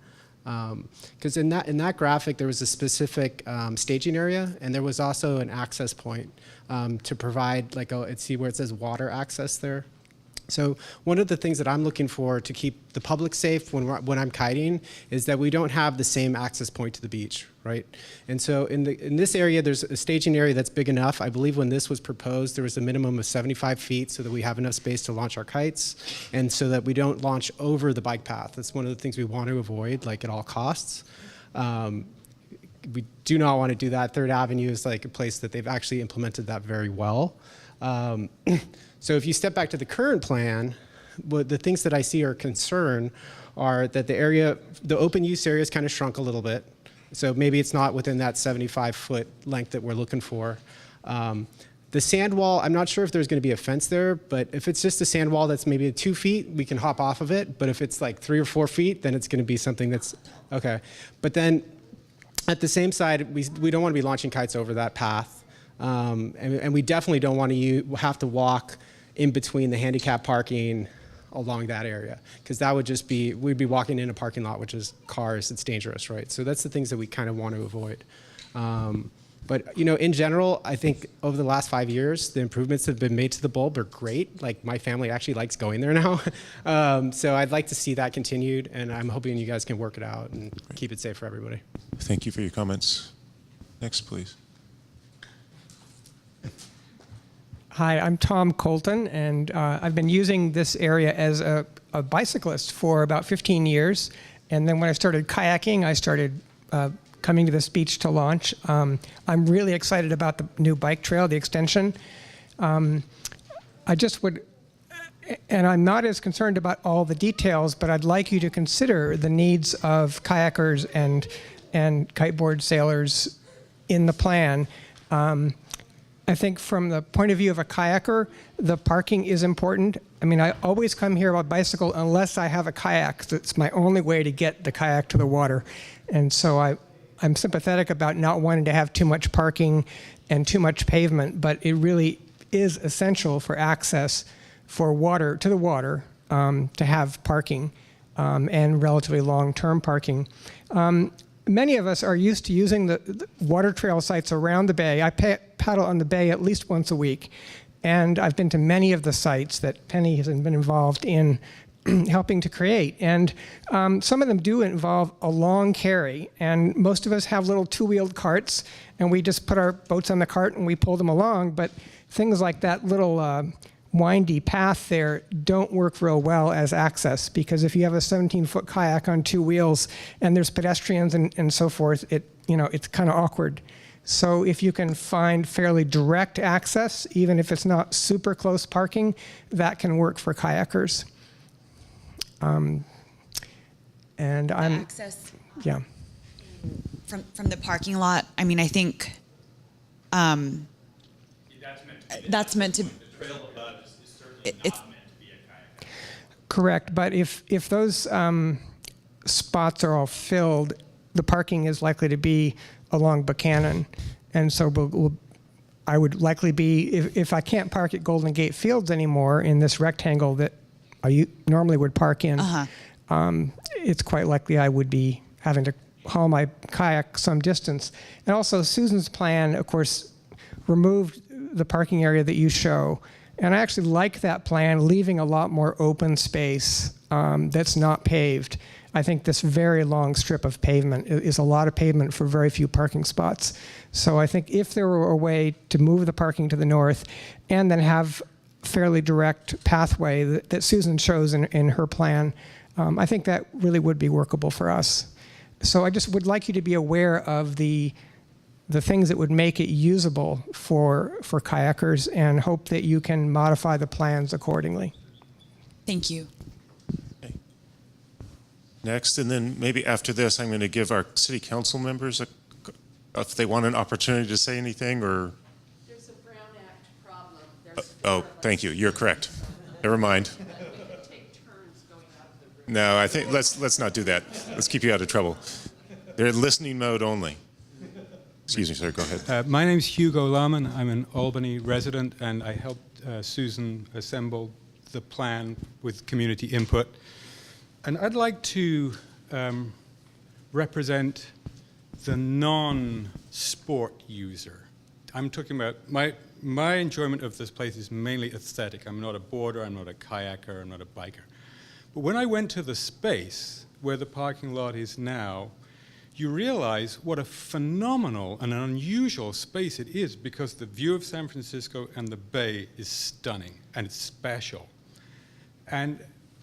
Because in that graphic, there was a specific staging area, and there was also an access point to provide, like, see where it says water access there? So one of the things that I'm looking for to keep the public safe when I'm kiting is that we don't have the same access point to the beach, right? And so in this area, there's a staging area that's big enough. I believe when this was proposed, there was a minimum of 75 feet so that we have enough space to launch our kites and so that we don't launch over the bike path. That's one of the things we want to avoid, like at all costs. We do not want to do that. 3rd Avenue is like a place that they've actually implemented that very well. So if you step back to the current plan, the things that I see are concern are that the open use area has kind of shrunk a little bit. So maybe it's not within that 75-foot length that we're looking for. The sand wall, I'm not sure if there's going to be a fence there, but if it's just a sand wall that's maybe 2 feet, we can hop off of it. But if it's like 3 or 4 feet, then it's going to be something that's, okay. But then at the same side, we don't want to be launching kites over that path. And we definitely don't want to have to walk in between the handicap parking along that area, because that would just be, we'd be walking in a parking lot, which is cars, it's dangerous, right? So that's the things that we kind of want to avoid. But in general, I think over the last 5 years, the improvements that have been made to the bulb are great. Like my family actually likes going there now. So I'd like to see that continued, and I'm hoping you guys can work it out and keep it safe for everybody. Thank you for your comments. Next, please. Hi, I'm Tom Colton, and I've been using this area as a bicyclist for about 15 years. And then when I started kayaking, I started coming to this beach to launch. I'm really excited about the new bike trail, the extension. I just would, and I'm not as concerned about all the details, but I'd like you to consider the needs of kayakers and kiteboard sailors in the plan. I think from the point of view of a kayaker, the parking is important. I mean, I always come here by bicycle unless I have a kayak. That's my only way to get the kayak to the water. And so I'm sympathetic about not wanting to have too much parking and too much pavement, but it really is essential for access for water, to the water, to have parking and relatively long-term parking. Many of us are used to using the water trail sites around the bay. I paddle on the bay at least once a week, and I've been to many of the sites that Penny has been involved in helping to create. And some of them do involve a long carry, and most of us have little 2-wheeled carts, and we just put our boats on the cart and we pull them along. But things like that little windy path there don't work real well as access, because if you have a 17-foot kayak on 2 wheels and there's pedestrians and so forth, it's kind of awkward. So if you can find fairly direct access, even if it's not super close parking, that can work for kayakers. And I'm access. Yeah. From the parking lot. I mean, I think that's meant to. The trail above it's Correct, but if those spots are all filled, the parking is likely to be along Buchanan, and so I would likely be, if I can't park at Golden Gate Fields anymore in this rectangle that I normally would park in, it's quite likely I would be having to haul my kayak some distance. And also Susan's plan, of course, removed the parking area that you show. And I actually like that plan, leaving a lot more open space that's not paved. I think this very long strip of pavement is a lot of pavement for very few parking spots. So I think if there were a way to move the parking to the north and then have fairly direct pathway that Susan shows in her plan, I think that really would be workable for us. So I just would like you to be aware of the things that would make it usable for kayakers, and hope that you can modify the plans accordingly. Thank you. Okay. Next, and then maybe after this, I'm going to give our city council members, if they want an opportunity to say anything, or... There's a Brown Act problem. Oh, thank you. You're correct. Never mind. No, I think let's not do that. Let's keep you out of trouble. They're in listening mode only. Excuse me, sir. Go ahead. My name's Hugo Lahman. I'm an Albany resident, and I helped Susan assemble the plan with community input. And I'd like to represent the non-sport user. I'm talking about my enjoyment of this place is mainly aesthetic. I'm not a boarder. I'm not a kayaker. I'm not a biker. But when I went to the space where the parking lot is now, you realize what a phenomenal and unusual space it is, because the view of San Francisco and the bay is stunning and it's special. And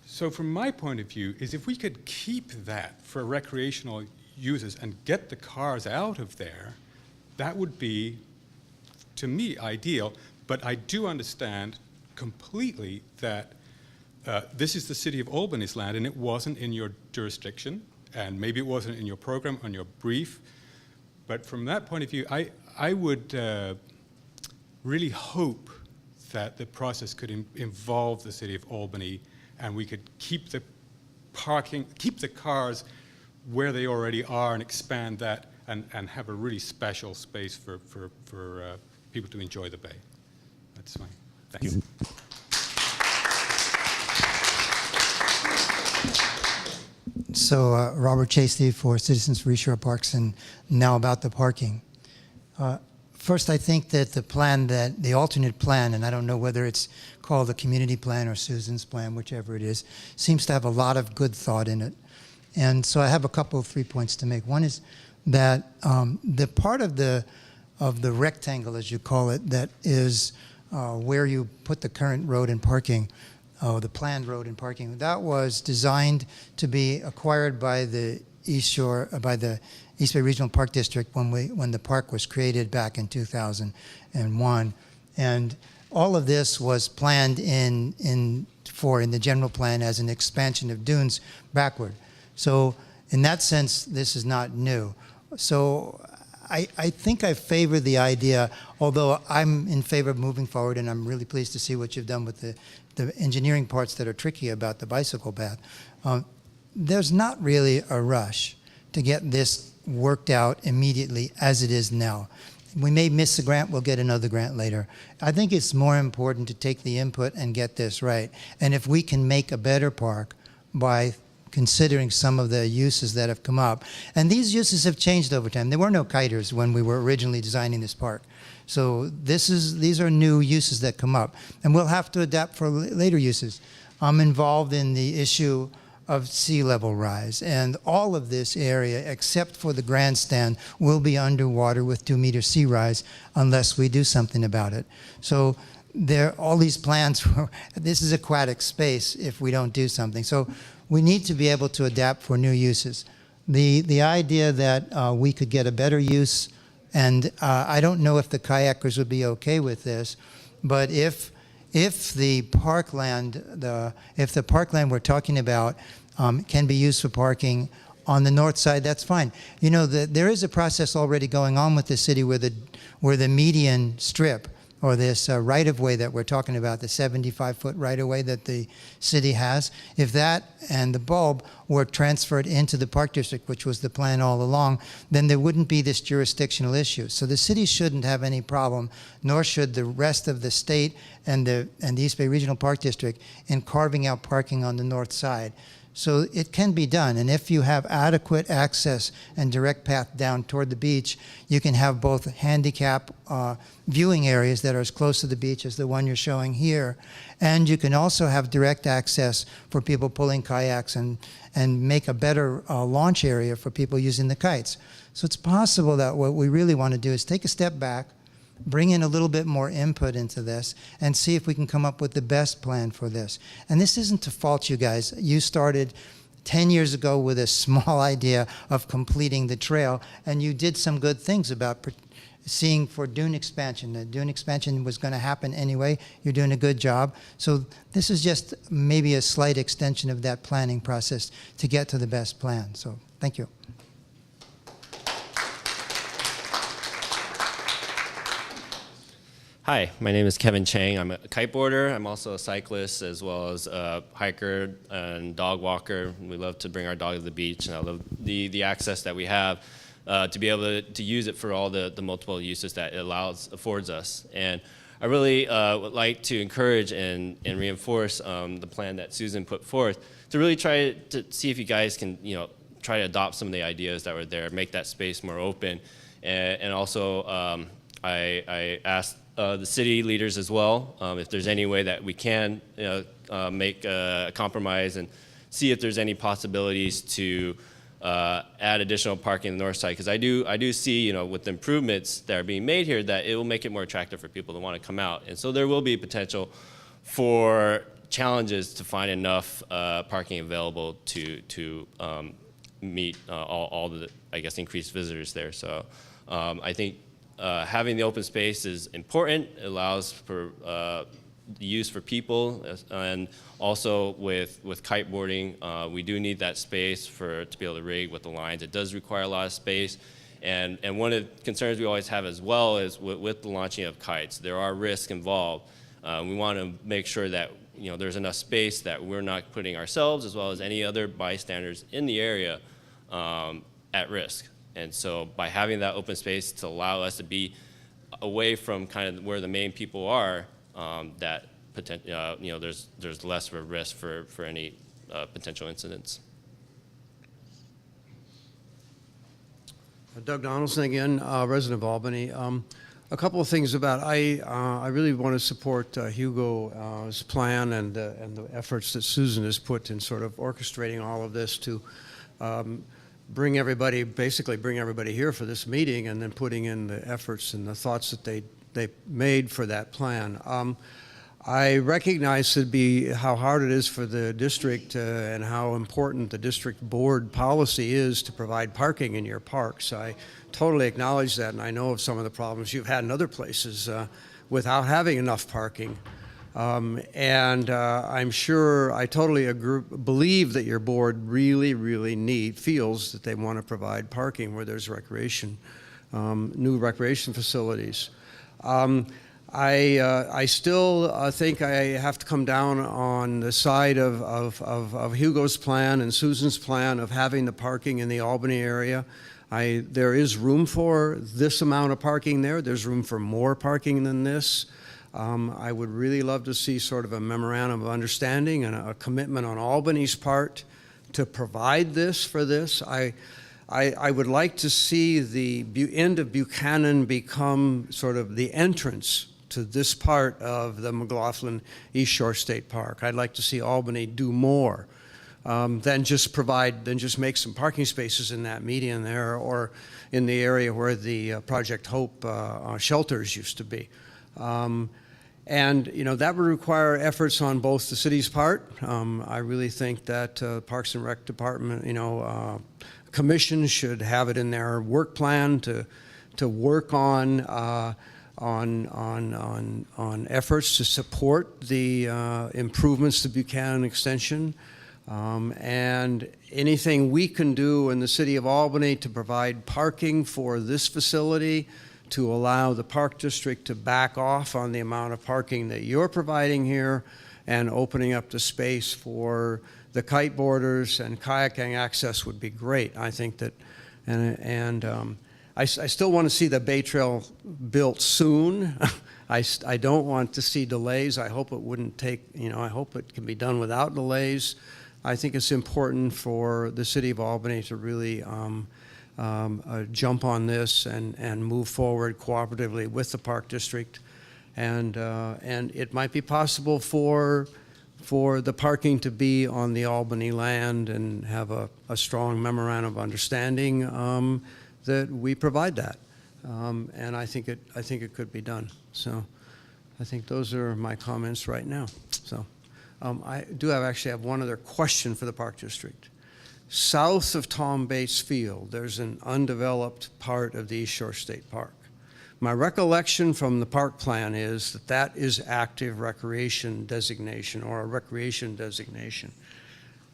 so from my point of view is if we could keep that for recreational users and get the cars out of there, that would be, to me, ideal. But I do understand completely that this is the city of Albany's land, and it wasn't in your jurisdiction, and maybe it wasn't in your program, on your brief. But from that point of view, I would really hope that the process could involve the city of Albany, and we could keep the parking, keep the cars where they already are, and expand that, and have a really special space for people to enjoy the bay. That's fine. Thanks. So Robert Chasty for Citizens for Eastshore Parks, and now about the parking. First, I think that the alternate plan, and I don't know whether it's called the community plan or Susan's plan, whichever it is, seems to have a lot of good thought in it. And so I have a couple of 3 points to make. One is that the part of the rectangle, as you call it, that is where you put the current road and parking, the planned road and parking, that was designed to be acquired by the Eastshore, by the East Bay Regional Park District when the park was created back in 2001. And all of this was planned in the general plan as an expansion of dunes backward. So in that sense, this is not new. So I think I favor the idea, although I'm in favor of moving forward, and I'm really pleased to see what you've done with the engineering parts that are tricky about the bicycle path. There's not really a rush to get this worked out immediately as it is now. We may miss a grant, we'll get another grant later. I think it's more important to take the input and get this right. And if we can make a better park by considering some of the uses that have come up. And these uses have changed over time. There were no kiters when we were originally designing this park. So these are new uses that come up. And we'll have to adapt for later uses. I'm involved in the issue of sea level rise. And all of this area, except for the grandstand, will be underwater with 2-meter sea rise unless we do something about it. So all these plans, this is aquatic space if we don't do something. So we need to be able to adapt for new uses. The idea that we could get a better use, and I don't know if the kayakers would be okay with this, but if the parkland we're talking about can be used for parking on the north side, that's fine. You know, there is a process already going on with the city where the median strip, or this right-of-way that we're talking about, the 75-foot right-of-way that the city has, if that and the bulb were transferred into the Park District, which was the plan all along, then there wouldn't be this jurisdictional issue. So the city shouldn't have any problem, nor should the rest of the state and the East Bay Regional Park District in carving out parking on the north side. So it can be done, and if you have adequate access and direct path down toward the beach, you can have both handicap viewing areas that are as close to the beach as the one you're showing here, and you can also have direct access for people pulling kayaks and make a better launch area for people using the kites. So it's possible that what we really want to do is take a step back, bring in a little bit more input into this, and see if we can come up with the best plan for this. And this isn't to fault you guys. You started 10 years ago with a small idea of completing the trail, and you did some good things about seeing for dune expansion. The dune expansion was going to happen anyway. You're doing a good job. So this is just maybe a slight extension of that planning process to get to the best plan. So thank you. Hi, my name is Kevin Chang. I'm a kiteboarder. I'm also a cyclist as well as a hiker and dog walker. We love to bring our dog to the beach, and I love the access that we have to be able to use it for all the multiple uses that it affords us. And I really would like to encourage and reinforce the plan that Susan put forth to really try to see if you guys can, try to adopt some of the ideas that were there, make that space more open, and also I asked the city leaders as well, if there's any way that we can make a compromise and see if there's any possibilities to add additional parking on the north side, because I do see, with the improvements that are being made here, that it will make it more attractive for people to want to come out. And so there will be potential for challenges to find enough parking available to meet all the, I guess, increased visitors there. So I think having the open space is important. It allows for use for people, and also with kiteboarding, we do need that space to be able to rig with the lines. It does require a lot of space, and one of the concerns we always have as well is with the launching of kites, there are risks involved. We want to make sure that there's enough space that we're not putting ourselves as well as any other bystanders in the area at risk. And so by having that open space to allow us to be away from kind of where the main people are, that there's less of a risk for any potential incidents. Doug Donaldson again, resident of Albany. A couple of things about I really want to support Hugo's plan and the efforts that Susan has put in sort of orchestrating all of this to basically bring everybody here for this meeting, and then putting in the efforts and the thoughts that they made for that plan. I recognize how hard it is for the district and how important the district board policy is to provide parking in your parks. I totally acknowledge that, and I know of some of the problems you've had in other places without having enough parking. I'm sure, I totally believe that your board really feels that they want to provide parking where there's recreation, new recreation facilities. I still think I have to come down on the side of Hugo's plan and Susan's plan of having the parking in the Albany area. There is room for this amount of parking there. There's room for more parking than this. I would really love to see sort of a memorandum of understanding and a commitment on Albany's part to provide this for this. I would like to see the end of Buchanan become sort of the entrance to this part of the McLaughlin Eastshore State Park. I'd like to see Albany do more than just make some parking spaces in that median there, or in the area where the Project Hope shelters used to be. And that would require efforts on both the city's part. I really think that Parks and Rec Department, commission should have it in their work plan to work on efforts to support the improvements to Buchanan Extension, and anything we can do in the city of Albany to provide parking for this facility to allow the Park District to back off on the amount of parking that you're providing here and opening up the space for the kiteboarders and kayaking access would be great. I think that, I still want to see the Bay Trail built soon. I don't want to see delays. I hope it wouldn't take, I hope it can be done without delays. I think it's important for the city of Albany to really jump on this and move forward cooperatively with the Park District. And it might be possible for the parking to be on the Albany land and have a strong memorandum of understanding that we provide that. And I think it could be done. So I think those are my comments right now. So I do actually have one other question for the Park District. South of Tom Bates Field, there's an undeveloped part of the Eastshore State Park. My recollection from the park plan is that that is active recreation designation or a recreation designation.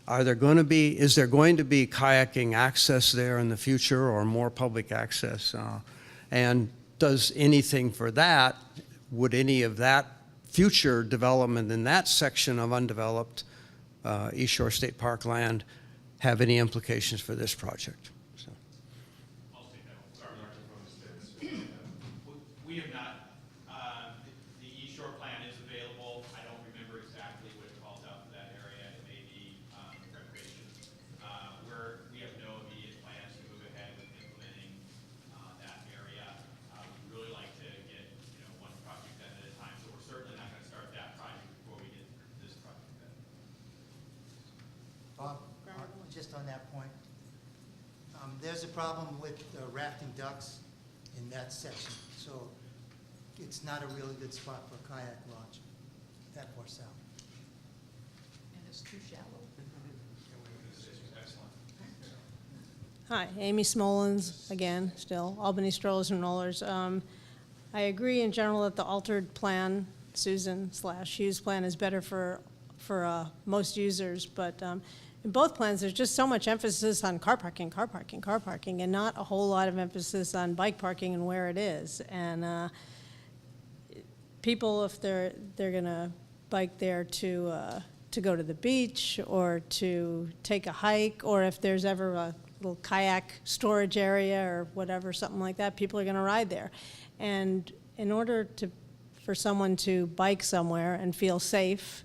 Is there going to be kayaking access there in the future or more public access? And does anything for that, would any of that future development in that section of undeveloped Eastshore State Park land have any implications for this project? So. I'll take that one. Sorry, Martin, from the stairs. We have not, the Eastshore plan is available. I don't remember exactly what it calls out for that area. It may be recreation. We have no immediate plans to move ahead with implementing that area. We'd really like to get one project done at a time, so we're certainly not going to start that project before we get this project done. Bob, just on that point, there's a problem with rafting ducks in that section, so it's not a really good spot for a kayak launch that far south. And it's too shallow. Excellent. Hi, Amy Smolens, again, still, Albany Strollers and Rollers. I agree in general that the altered plan, Susan/Hughes plan, is better for most users, but in both plans, there's just so much emphasis on car parking, and not a whole lot of emphasis on bike parking and where it is. And people, if they're gonna bike there to go to the beach or to take a hike, or if there's ever a little kayak storage area or whatever, something like that, people are gonna ride there. And in order for someone to bike somewhere and feel safe,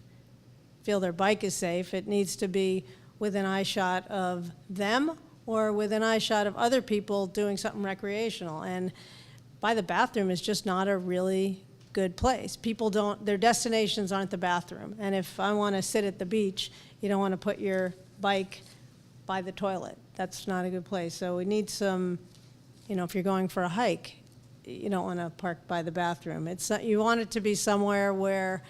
feel their bike is safe, it needs to be within eyeshot of them or within eyeshot of other people doing something recreational. And by the bathroom is just not a really good place. People their destinations aren't the bathroom. And if I want to sit at the beach, you don't want to put your bike by the toilet. That's not a good place. So we need some, if you're going for a hike, you don't want to park by the bathroom. You want it to be somewhere where,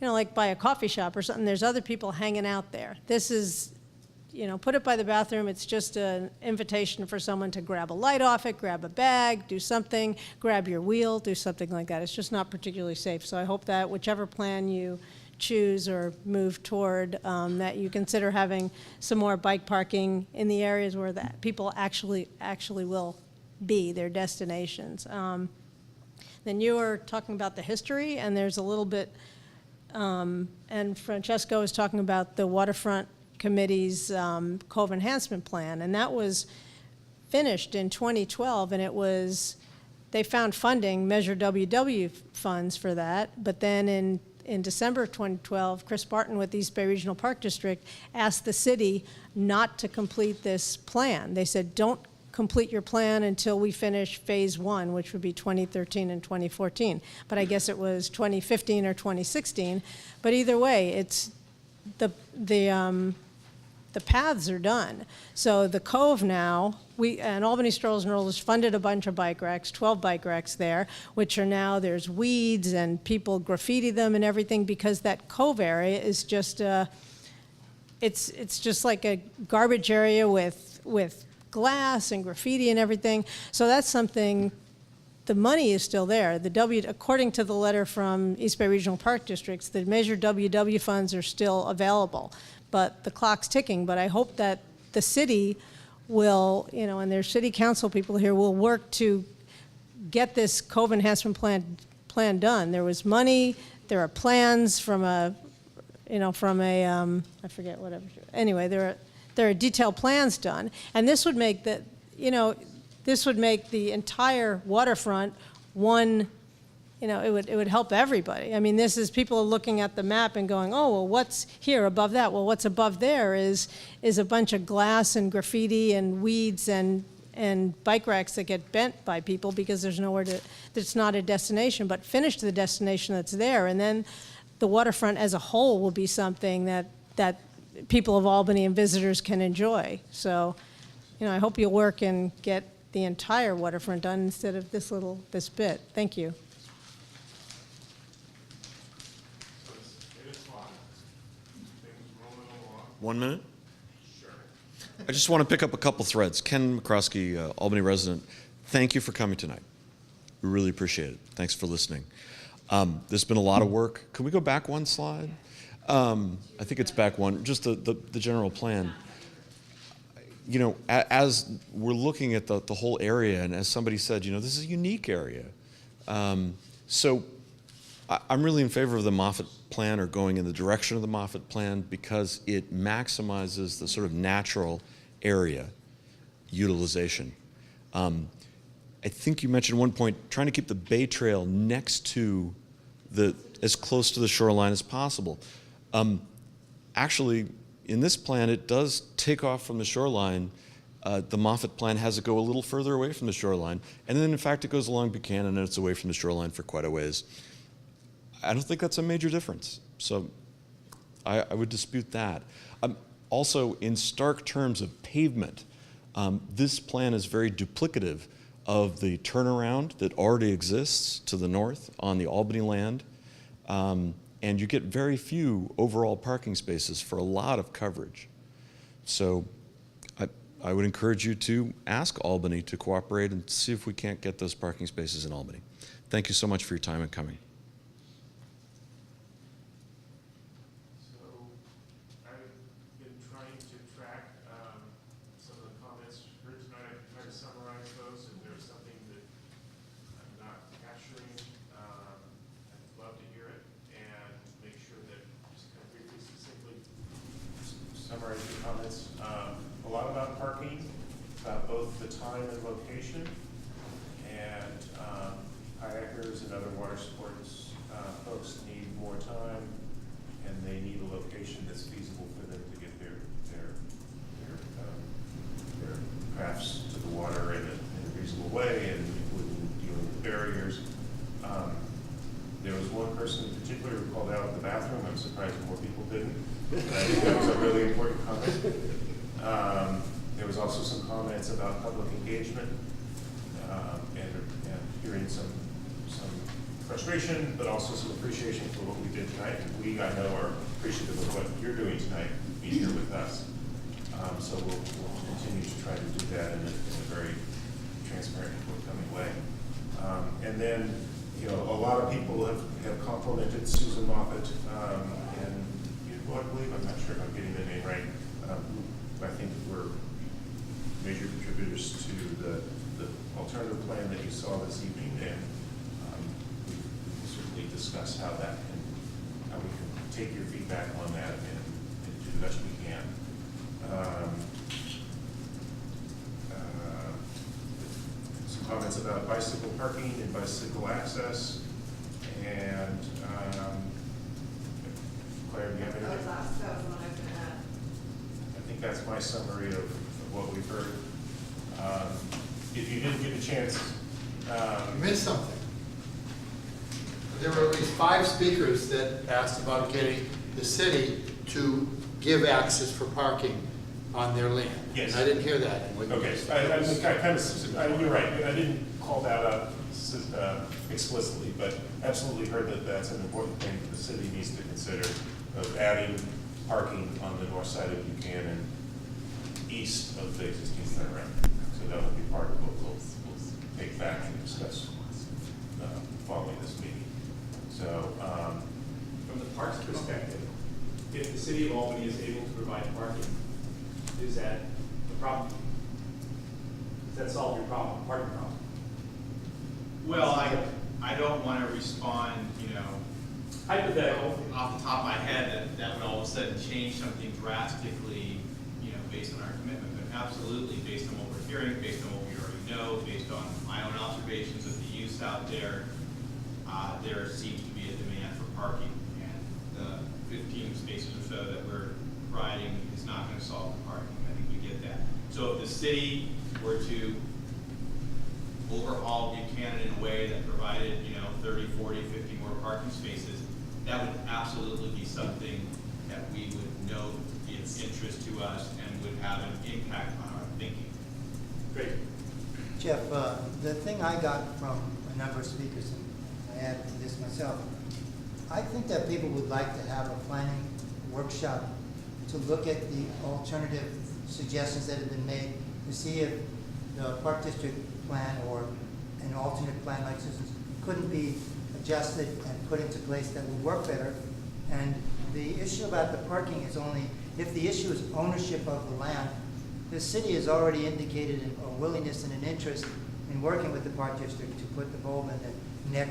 like by a coffee shop or something, there's other people hanging out there. This is, put it by the bathroom. It's just an invitation for someone to grab a light off it, grab a bag, do something, grab your wheel, do something like that. It's just not particularly safe. So I hope that whichever plan you choose or move toward, that you consider having some more bike parking in the areas where that people actually will be, their destinations. Then you were talking about the history, and there's a little bit, and Francesco was talking about the Waterfront Committee's Cove Enhancement Plan, and that was finished in 2012, and they found funding, Measure WW funds for that, but then in December of 2012, Chris Barton with East Bay Regional Park District asked the city not to complete this plan. They said, don't complete your plan until we finish phase 1, which would be 2013 and 2014. But I guess it was 2015 or 2016. But either way, it's the paths are done. So the Cove now, and Albany Strollers and Rollers funded a bunch of bike racks, 12 bike racks there, which are now, there's weeds and people graffiti them and everything, because that Cove area is just it's just like a garbage area with glass and graffiti and everything. So that's something, the money is still there. According to the letter from East Bay Regional Park Districts, the Measure WW funds are still available, but the clock's ticking. But I hope that the city will, and their city council people here will work to get this cove enhancement plan done. There was money, there are plans from I forget whatever. Anyway, there are detailed plans done, and this would make this would make the entire waterfront one. It would help everybody. I mean, this is people are looking at the map and going, oh, well, what's here above that? Well, what's above there is a bunch of glass and graffiti and weeds and bike racks that get bent by people because there's nowhere that's not a destination, but finish to the destination that's there. And then the waterfront as a whole will be something that people of Albany and visitors can enjoy. So, I hope you'll work and get the entire waterfront done instead of this bit. Thank you. 1 minute? Sure. I just want to pick up a couple threads. Ken McCroskey, Albany resident, thank you for coming tonight. We really appreciate it. Thanks for listening. There's been a lot of work. Can we go back one slide? I think it's back one, just the general plan. As we're looking at the whole area, and as somebody said, this is a unique area. So I'm really in favor of the Moffett plan, or going in the direction of the Moffett plan, because it maximizes the sort of natural area utilization. I think you mentioned at one point trying to keep the Bay Trail next to as close to the shoreline as possible. Actually, in this plan, it does take off from the shoreline. The Moffett plan has it go a little further away from the shoreline, and then in fact it goes along Buchanan and it's away from the shoreline for quite a ways. I don't think that's a major difference, so I would dispute that. Also, in stark terms of pavement, this plan is very duplicative of the turnaround that already exists to the north on the Albany land, and you get very few overall parking spaces for a lot of coverage. So I would encourage you to ask Albany to cooperate and see if we can't get those parking spaces in Albany. Thank you so much for your time and coming. Summarize your comments. A lot about parking, about both the time and location, and kayakers and other water sports folks need more time, and they need a location that's feasible for them to get their crafts to the water in a reasonable way, and including dealing with barriers. There was one person in particular who called out the bathroom. I'm surprised more people didn't. I think that was a really important comment. There was also some comments about public engagement and hearing some frustration, but also some appreciation for what we did tonight. And we, I know, are appreciative of what you're doing tonight, being here with us. So we'll continue to try to do that in a very transparent and forthcoming way. And then, a lot of people have complimented Susan Moffett and I believe, I'm not sure if I'm getting the name right. I think we're major contributors to the alternative plan that you saw this evening, and we will certainly discuss how we can take your feedback on that and do the best we can. Some comments about bicycle parking and bicycle access, and Claire, do you have anything? That was the one I was going to add. I think that's my summary of what we've heard. If you didn't get a chance, You missed something. There were at least 5 speakers that asked about getting the city to give access for parking on their land. Yes. And I didn't hear that. okay, you're right. I didn't call that out explicitly, but absolutely heard that that's an important thing that the city needs to consider, of adding parking on the north side of Buchanan east of the existing turnaround. So that will be part of what we'll take back and discuss following this meeting. So from the parks perspective, if the city of Albany is able to provide parking, is that the problem? Does that solve your problem, parking problem? Well, I don't want to respond, hypothetical, off the top of my head, that would all of a sudden change something drastically, based on our commitment. But absolutely, based on what we're hearing, based on what we already know, based on my own observations of the use out there, there seems to be a demand for parking. And the 15 spaces or so that we're providing is not going to solve the parking. I think we get that. So if the city were to overhaul Buchanan in a way that provided, 30, 40, 50 more parking spaces, that would absolutely be something that we would know would be of interest to us and would have an impact on our thinking. Great. Jeff, the thing I got from a number of speakers, and I add to this myself, I think that people would like to have a planning workshop to look at the alternative suggestions that have been made, to see if the Park District plan or an alternate plan like Susan's couldn't be adjusted and put into place that would work better. And the issue about the parking is only, if the issue is ownership of the land, the city has already indicated a willingness and an interest in working with the Park District to put the bulb and the neck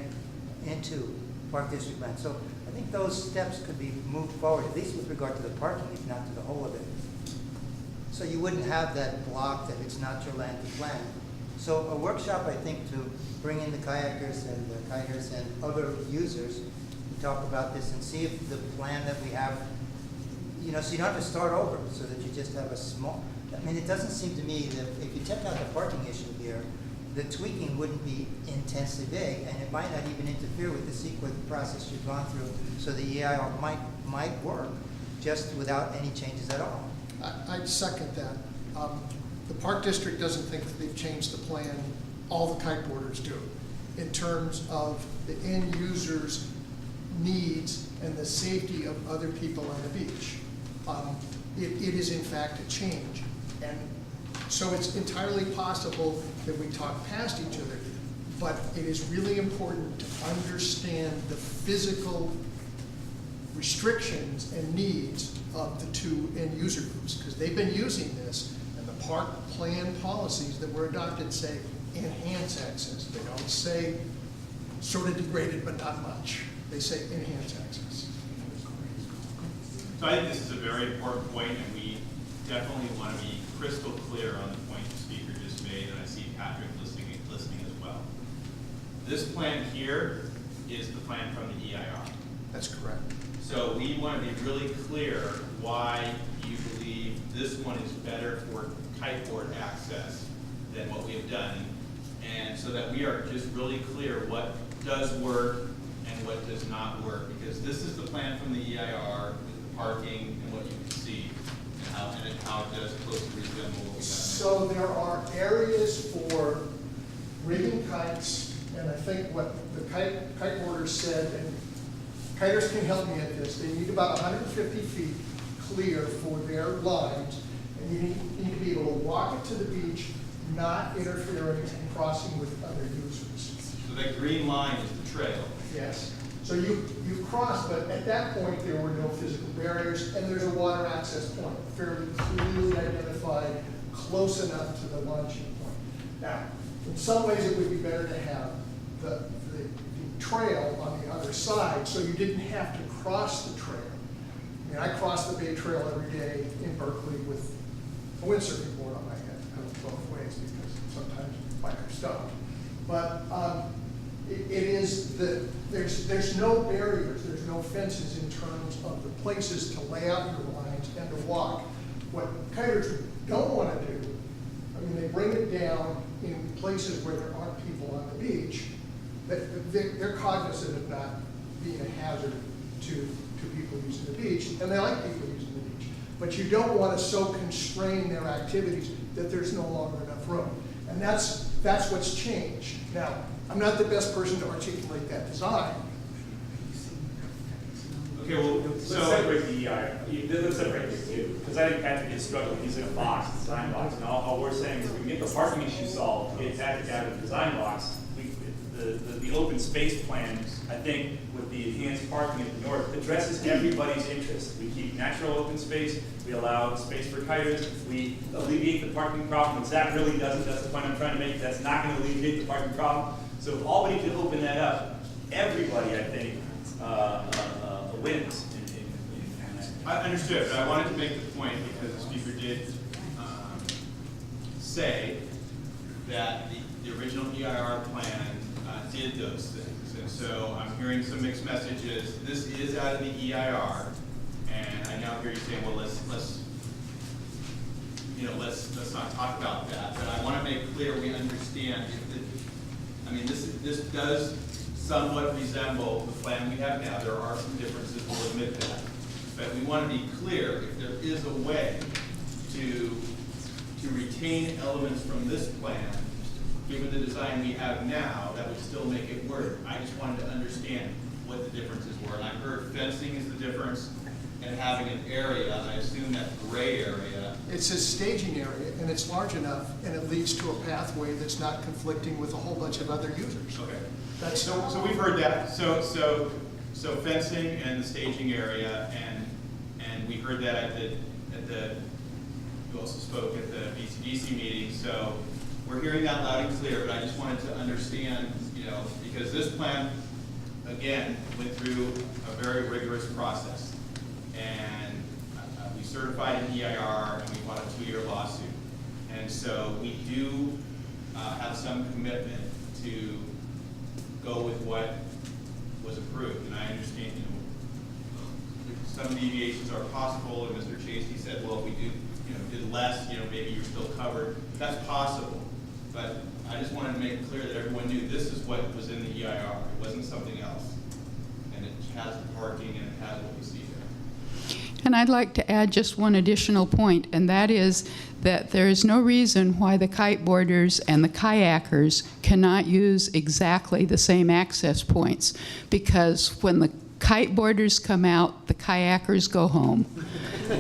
into Park District land. So I think those steps could be moved forward, at least with regard to the parking, if not to the whole of it. So you wouldn't have that block that it's not your land to plan. So a workshop, I think, to bring in the kayakers and the kiters and other users to talk about this and see if the plan that we have, so you don't have to start over, so that you just have a small, it doesn't seem to me that if you check out the parking issue here, the tweaking wouldn't be intensely big, and it might not even interfere with the CEQA process you've gone through, so the EIR might work just without any changes at all. I'd second that. The Park District doesn't think that they've changed the plan. All the kiteboarders do, in terms of the end users' needs and the safety of other people on the beach. It is in fact a change. And so it's entirely possible that we talk past each other, but it is really important to understand the physical restrictions and needs of the two end user groups, because they've been using this, and the park plan policies that were adopted say enhance access. They don't say sort of degraded but not much. They say enhance access. So I think this is a very important point, and we definitely want to be crystal clear on the point the speaker just made, and I see Patrick listening as well. This plan here is the plan from the EIR. That's correct. So we want to be really clear why you believe this one is better for kiteboard access than what we have done, and so that we are just really clear what does work and what does not work, because this is the plan from the EIR with the parking and what you can see and how it does closely resemble what we have. So there are areas for rigging kites, and I think what the kiteboarders said, and kiters can help me at this, they need about 150 feet clear for their lines, and you need to be able to walk it to the beach, not interfering and crossing with other users. So that green line is the trail. Yes. So you cross, but at that point there were no physical barriers, and there's a water access point, fairly clearly identified, close enough to the launching point. Now, in some ways it would be better to have the trail on the other side, so you didn't have to cross the trail. I mean, I cross the Bay Trail every day in Berkeley with a windsurfing board on my head, kind of both ways, because sometimes bikers don't. But it is that there's no barriers, there's no fences in terms of the places to lay out your lines and to walk. What kiters don't want to do, I mean, they bring it down in places where there aren't people on the beach. They're cognizant of not being a hazard to people using the beach, and they like people using the beach. But you don't want to so constrain their activities that there's no longer enough room. And that's what's changed. Now, I'm not the best person to articulate that design. Okay, well, let's separate let's separate the two, because I think Patrick is struggling using a box, a design box, and all we're saying is we can get the parking issue solved, get Patrick out of the design box. The open space plan, I think, with the enhanced parking at the north, addresses everybody's interest. We keep natural open space, we allow space for kiters, we alleviate the parking problem, which that really doesn't, that's the point I'm trying to make, that's not going to alleviate the parking problem. So if Albany could open that up, everybody, I think, wins. I understood, but I wanted to make the point because the speaker did say that the original EIR plan did those things. And so I'm hearing some mixed messages. This is out of the EIR, and I now hear you saying, well, let's not talk about that. But I want to make clear we understand. This does somewhat resemble the plan we have now. There are some differences, we'll admit that. But we want to be clear, if there is a way to retain elements from this plan, given the design we have now, that would still make it work. I just wanted to understand what the differences were. And I heard fencing is the difference, and having an area, I assume that gray area. It's a staging area, and it's large enough, and it leads to a pathway that's not conflicting with a whole bunch of other users. Okay. So we've heard that. So fencing and the staging area, and we heard that at the you also spoke at the BCDC meeting. So we're hearing that loud and clear. But I just wanted to understand, because this plan, again, went through a very rigorous process, and we certified an EIR, and we fought a 2-year lawsuit, and so we do have some commitment to go with what was approved. And I understand, some deviations are possible, and Mr. Chasey said, well, if we did less, maybe you're still covered. That's possible, but I just wanted to make it clear that everyone knew this is what was in the EIR. It wasn't something else, and it has the parking and it has what we see there. And I'd like to add just one additional point, and that is that there is no reason why the kiteboarders and the kayakers cannot use exactly the same access points, because when the kiteboarders come out, the kayakers go home.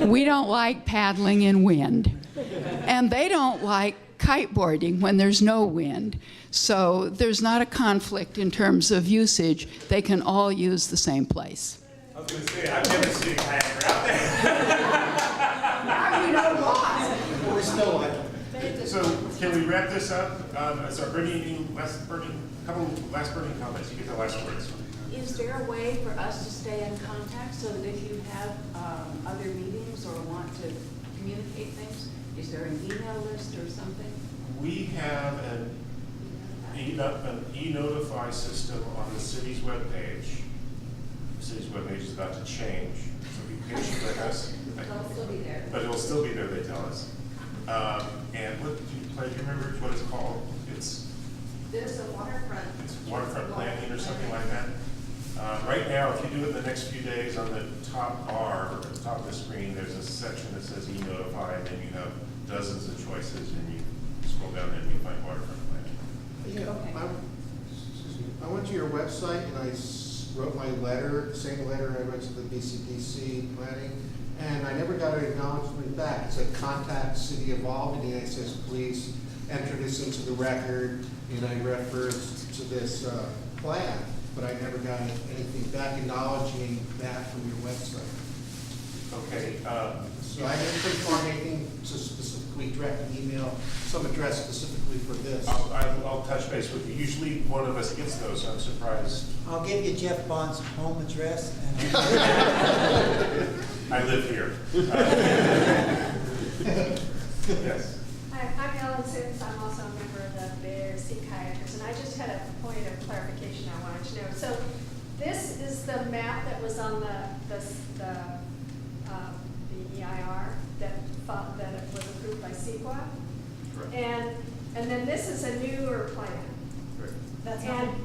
We don't like paddling in wind, and they don't like kiteboarding when there's no wind. So there's not a conflict in terms of usage. They can all use the same place. I was going to say, I've never seen a kayaker out there. Now you know why. We're still like. So can we wrap this up? So Brittany, last burning comments. You get the last words. Is there a way for us to stay in contact so that if you have other meetings or want to communicate things, is there an email list or something? We have an e-notify system on the city's webpage. The city's webpage is about to change, so be patient with us. It'll still be there. But it'll still be there, they tell us. And what do you remember what it's called? There's a waterfront. It's waterfront planning or something like that. Right now, if you do it in the next few days, on the top bar, or at the top of the screen, there's a section that says e-notify, and then you have dozens of choices, and you scroll down there and you find waterfront planning. I went to your website and I wrote my letter, the same letter I wrote to the BCDC planning, and I never got an acknowledgement back. It said contact City of Albany, and it says please enter this into the record, and I referenced to this plan, but I never got anything back acknowledging that from your website. Okay. So I didn't confirm anything to specifically direct an email, some address specifically for this. I'll touch base with you. Usually one of us gets those, so I'm surprised. I'll give you Jeff Bond's home address. And I live here. Yes. Hi, I'm Ellen Sims. I'm also a member of the Bay Area Sea Kayakers, and I just had a point of clarification I wanted to know. So this is the map that was on the EIR that it was approved by CEQA, and then this is a newer plan. That's and not.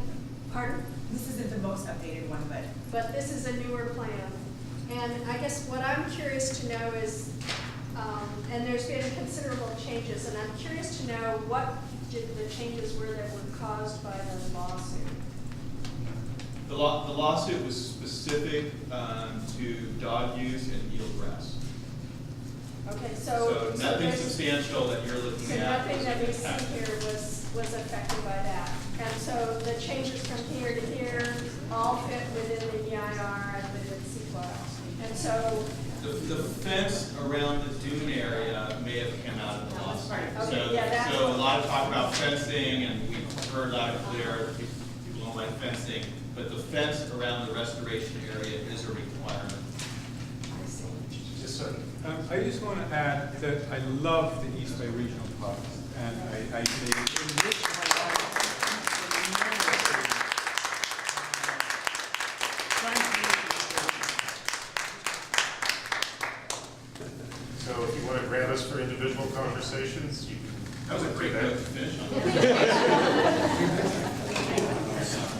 Pardon? This isn't the most updated one, But this is a newer plan. And I guess what I'm curious to know is, and there's been considerable changes, and I'm curious to know what the changes were that were caused by the lawsuit. The lawsuit was specific to dog use and eelgrass. Okay, so nothing substantial that you're looking so at. Nothing that we see here was affected by that. And so the changes from here to here all fit within the EIR and within CEQA. And so the fence around the dune area may have come out of the lawsuit. Okay, yeah, that's so a lot of talk about fencing, and heard loud and clear, people don't like fencing, but the fence around the restoration area is a requirement. Yes, sir. I just want to add that I love the East Bay Regional Park, and they enrich my life. So if you want to grab us for individual conversations, you can. That was a great note to finish on.